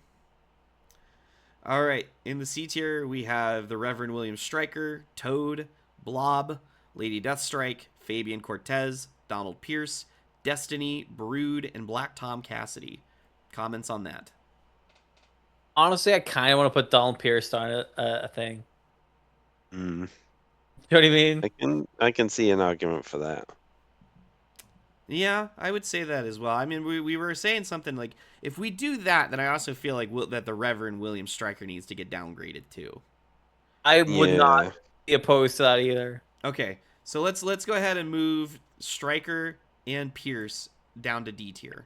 All right. In the C tier, we have the Reverend William Stryker, Toad, Blob, Lady Deathstrike, Fabian Cortez, Donald Pierce, Destiny, Brood, and Black Tom Cassidy. Comments on that? Honestly, I kind of want to put Donald Pierce on a thing. Mm. You know what I mean? I can see an argument for that. Yeah, I would say that as well. I mean, we were saying something like, if we do that, then I also feel like that the Reverend William Stryker needs to get downgraded too. I would Yeah. not be opposed to that either. Okay, so let's go ahead and move Stryker and Pierce down to D tier.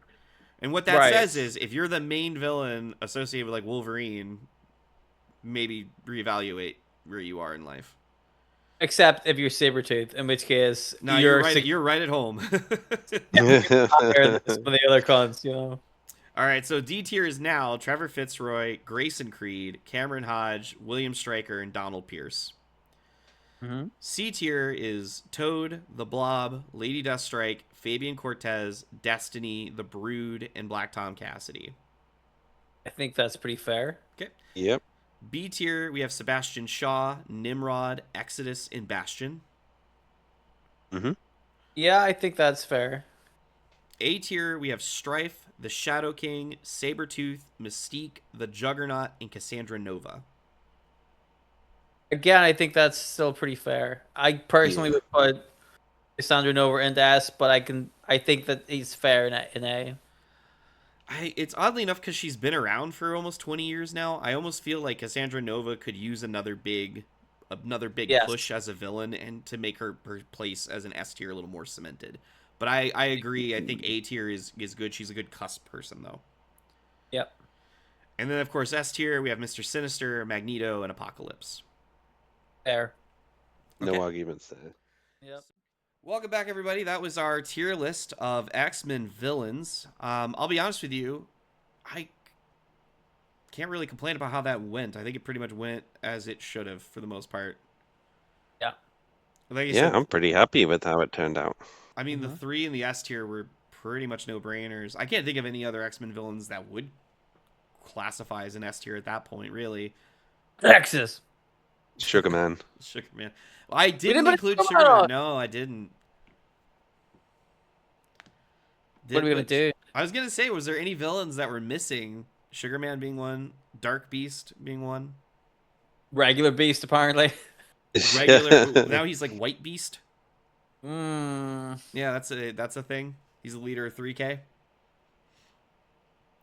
And what that Right. says is, if you're the main villain associated with like Wolverine, maybe reevaluate where you are in life. Except if you're Sabretooth, in which case No, you're right. You're right at home. higher than some of the other cons, you know. All right, so D tier is now Trevor Fitzroy, Grayson Creed, Cameron Hodge, William Stryker, and Donald Pierce. Mm-hmm. C tier is Toad, the Blob, Lady Deathstrike, Fabian Cortez, Destiny, the Brood, and Black Tom Cassidy. I think that's pretty fair. Okay. Yep. B tier, we have Sebastian Shaw, Nimrod, Exodus, and Bastion. Mm-hmm. Yeah, I think that's fair. A tier, we have Strife, the Shadow King, Sabretooth, Mystique, the Juggernaut, and Cassandra Nova. Again, I think that's still pretty fair. I personally would put Cassandra Nova into S, but I think that he's fair in A. It's oddly enough because she's been around for almost 20 years now. I almost feel like Cassandra Nova could use another big Yes. push as a villain and to make her place as an S tier a little more cemented. But I agree. I think A tier is good. She's a good cusp person though. Yep. And then of course S tier we have Mr. Sinister, Magneto, and Apocalypse. Fair. No Okay. arguments there. Yep. Welcome back, everybody. That was our tier list of X-Men villains. I'll be honest with you, I can't really complain about how that went. I think it pretty much went as it should have for the most part. Yeah. Like you Yeah, said, I'm pretty happy with how it turned out. I mean, the 3 in the S tier were pretty much no-brainers. I can't think of any other X-Men villains that would classify as an S tier at that point, really. Texas. Sugar Man. Sugar Man. I didn't didn't put include Sugar Sugar Man Man. on. No, I didn't. What are we gonna do? I was gonna say, was there any villains that were missing? Sugar Man being one, Dark Beast being one, Regular Beast, apparently. regular. Now he's like White Beast. Mm, Yeah, that's a thing. He's the leader of 3K.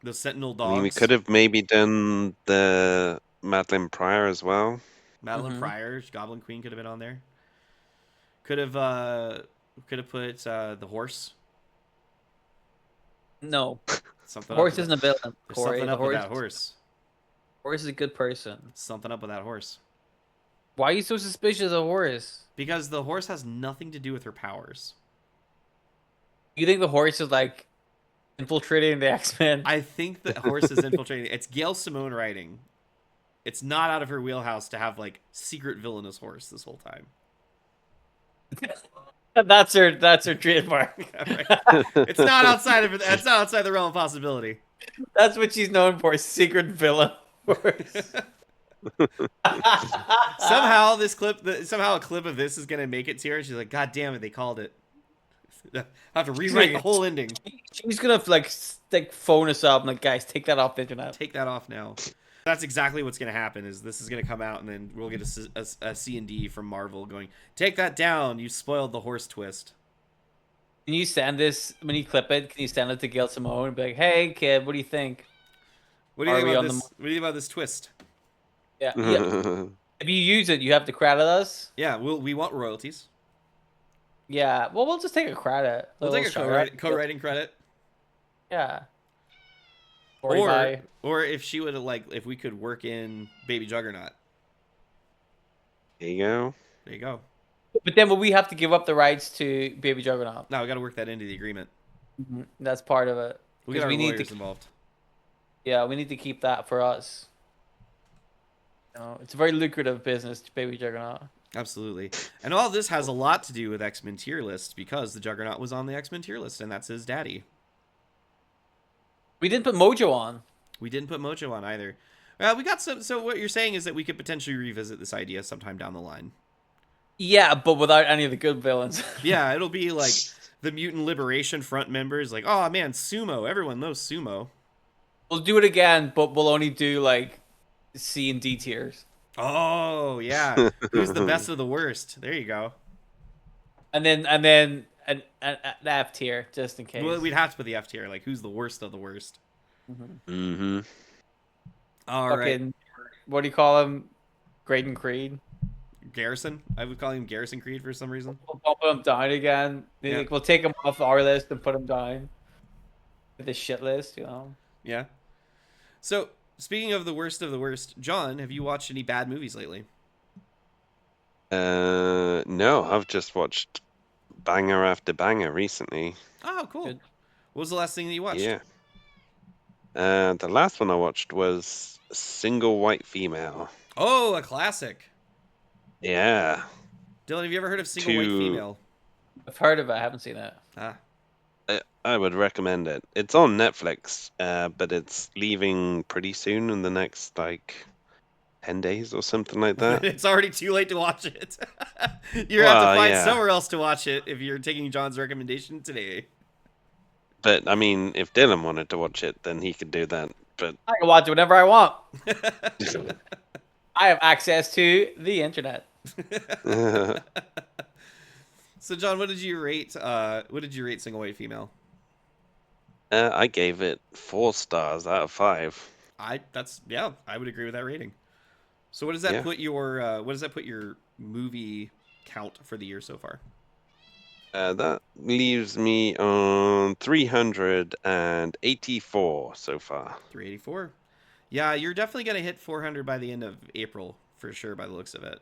The Sentinel I Dogs. mean, we could have maybe done the Madeline Pryor as well. Madeline Mhm. Pryor, Goblin Queen could have been on there. Could have put the horse. no. Something. Horse up with isn't a villain. that. There's Corey. something The up with horse, that horse. horse is a good person. Something up with that horse. Why are you so suspicious of horse? Because the horse has nothing to do with her powers. You think the horse is like infiltrating the X-Men? I think the horse is infiltrating. It's Gail Simone writing. It's not out of her wheelhouse to have like secret villainous horse this whole time. That's her trademark. It's not outside of it. It's not outside the realm of possibility. That's what she's known for, secret villain horse. Somehow a clip of this is gonna make it to her. And she's like, "God damn it, they called it." I have to rewrite the whole ending. She's gonna like phone us up and like, guys, take that off the internet. Take that off now. That's exactly what's going to happen. Is this is going to come out and then we'll get a C&D from Marvel going, take that down. You spoiled the horse twist. Can you send this when you clip it? Can you send it to Gail Simone and be like, "Hey, kid, what do you think?" What do you Are think we about on this? What do you think about this twist? Yeah. If you use it, you have to credit us. Yeah, we want royalties. Yeah. Well, we'll just take a credit. We'll take a co-writing credit. Yeah. Or if she would have if we could work in Baby Juggernaut. There you go. There you go. But then will we have to give up the rights to Baby Juggernaut? Now we got to work that into the agreement. That's part of it. We get Because our we need lawyers to, involved. yeah, we need to keep that for us. It's a very lucrative business, Baby Juggernaut. Absolutely. And all this has a lot to do with X-Men tier lists because the Juggernaut was on the X-Men tier list, and that's his daddy. We didn't put Mojo on. We didn't put Mojo on either. We got some. So what you're saying is that we could potentially revisit this idea sometime down the line. Yeah, but without any of the good villains. Yeah, it'll be like the Mutant Liberation Front members, like, oh man, Sumo. Everyone knows Sumo. We'll do it again, but we'll only do like C and D tiers. Oh yeah, who's the best of the worst? There you go. And then an F tier, just in case. Well, we'd have to put the F tier, like who's the worst of the worst. Mm-hmm. All right, Fucking, what do you call him? Graydon Creed. Garrison. I would call him Garrison Creed for some reason. We'll bump him down again. Yeah. We'll take him off our list and put him down. The shit list, Yeah. So speaking of the worst, John, have you watched any bad movies lately? No, I've just watched banger after banger recently. Oh, cool. Good. What was the last thing that you watched? Yeah. The last one I watched was Single White Female. Oh, a classic. Yeah. Dylan, have you ever heard of Single White Female? I've heard of it. I haven't seen it. Ah. I would recommend it. It's on Netflix, but it's leaving pretty soon in the next, like, 10 days or something like that. It's already too late to watch it. You're have to Well, find yeah. somewhere else to watch it if you're taking John's recommendation today. But, I mean, if Dylan wanted to watch it, then he could do that. But I can watch it whenever I want. I have access to the internet. So, John, what did you rate? What did you rate Single White Female? I gave it 4 stars out of 5. I would agree with that rating. So, what does that Yeah. put your movie count for the year so far? That leaves me on 384 so far. 384. Yeah, you're definitely gonna hit 400 by the end of April for sure, by the looks of it.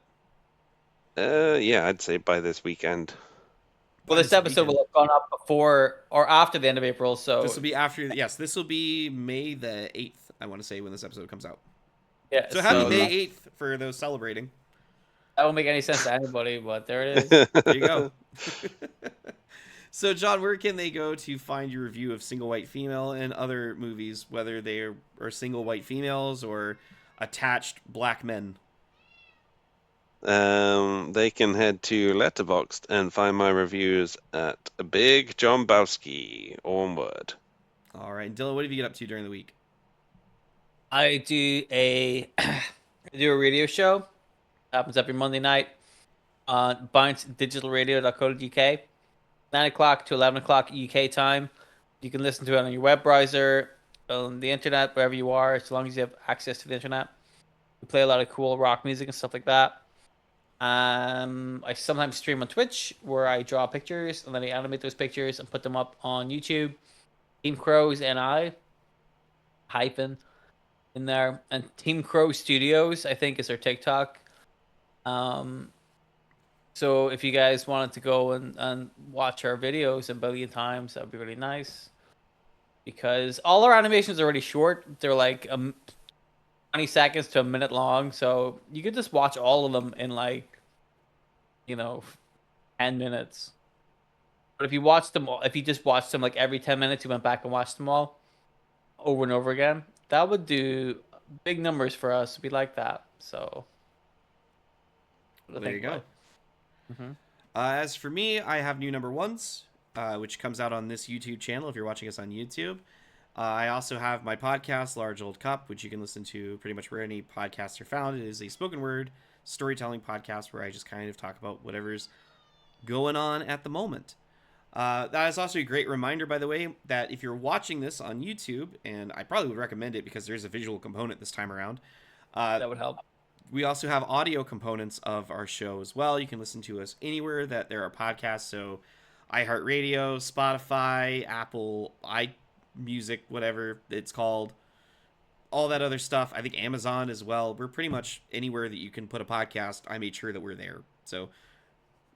Yeah, I'd say by this weekend. Well, By this episode weekend. will have gone up before or after the end of April, so This will be after. Yes, this will be May the 8th. I want to say when this episode comes out. yeah. So happy so May 8th for those celebrating. that won't make any sense to anybody, but there it is. There you go. So, John, where can they go to find your review of Single White Female and other movies, whether they are single white females or attached black men? They can head to Letterboxd and find my reviews at Big John Bowski, all one word. All right, Dylan, what have you get up to during the week? I do a radio show. Happens every Monday night on bounce.digitalradio.co.uk. 9 o'clock to 11 o'clock UK time. You can listen to it on your web browser, on the internet, wherever you are, as long as you have access to the internet. We play a lot of cool rock music and stuff like that. I sometimes stream on Twitch where I draw pictures and then I animate those pictures and put them up on YouTube. Team Crows and I hyphen in there, and Team Crow Studios I think is our TikTok. So if you guys wanted to go and watch our videos a billion times, that would be really nice. Because all our animations are really short. They're like 20 seconds to a minute long. So you could just watch all of them in like, 10 minutes. But if you watch them all, if you just watched them like every 10 minutes, you went back and watched them all over and over again, that would do big numbers for us. We like that. So There you go. Mm-hmm. As for me, I have new number ones, which comes out on this YouTube channel if you're watching us on YouTube. I also have my podcast, Large Old Cup, which you can listen to pretty much where any podcasts are found. It is a spoken word storytelling podcast where I just kind of talk about whatever's going on at the moment. That is also a great reminder, by the way, that if you're watching this on YouTube, and I probably would recommend it because there's a visual component this time around, That would help. we also have audio components of our show as well. You can listen to us anywhere that there are podcasts. So iHeartRadio, Spotify, Apple, iMusic, whatever it's called. All that other stuff. I think Amazon as well. We're pretty much anywhere that you can put a podcast. I made sure that we're there. So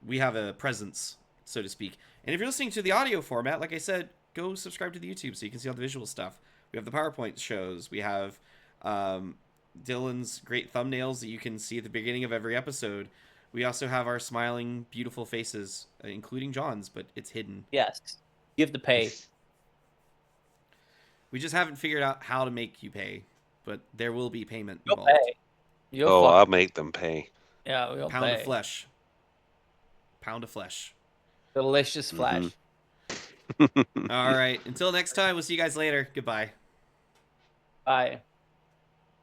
we have a presence, so to speak. And if you're listening to the audio format, like I said, go subscribe to the YouTube so you can see all the visual stuff. We have the PowerPoint shows. We have Dylan's great thumbnails that you can see at the beginning of every episode. We also have our smiling, beautiful faces, including John's, but it's hidden. Yes. You have to pay. We just haven't figured out how to make you pay, but there will be payment You'll involved. pay. You'll Oh, fuck. I'll make them pay. Yeah, we'll Pound pay. of flesh. Pound of flesh. Delicious flesh. All right. Until next time, we'll see you guys later. Goodbye. Bye.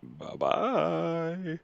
Bye bye.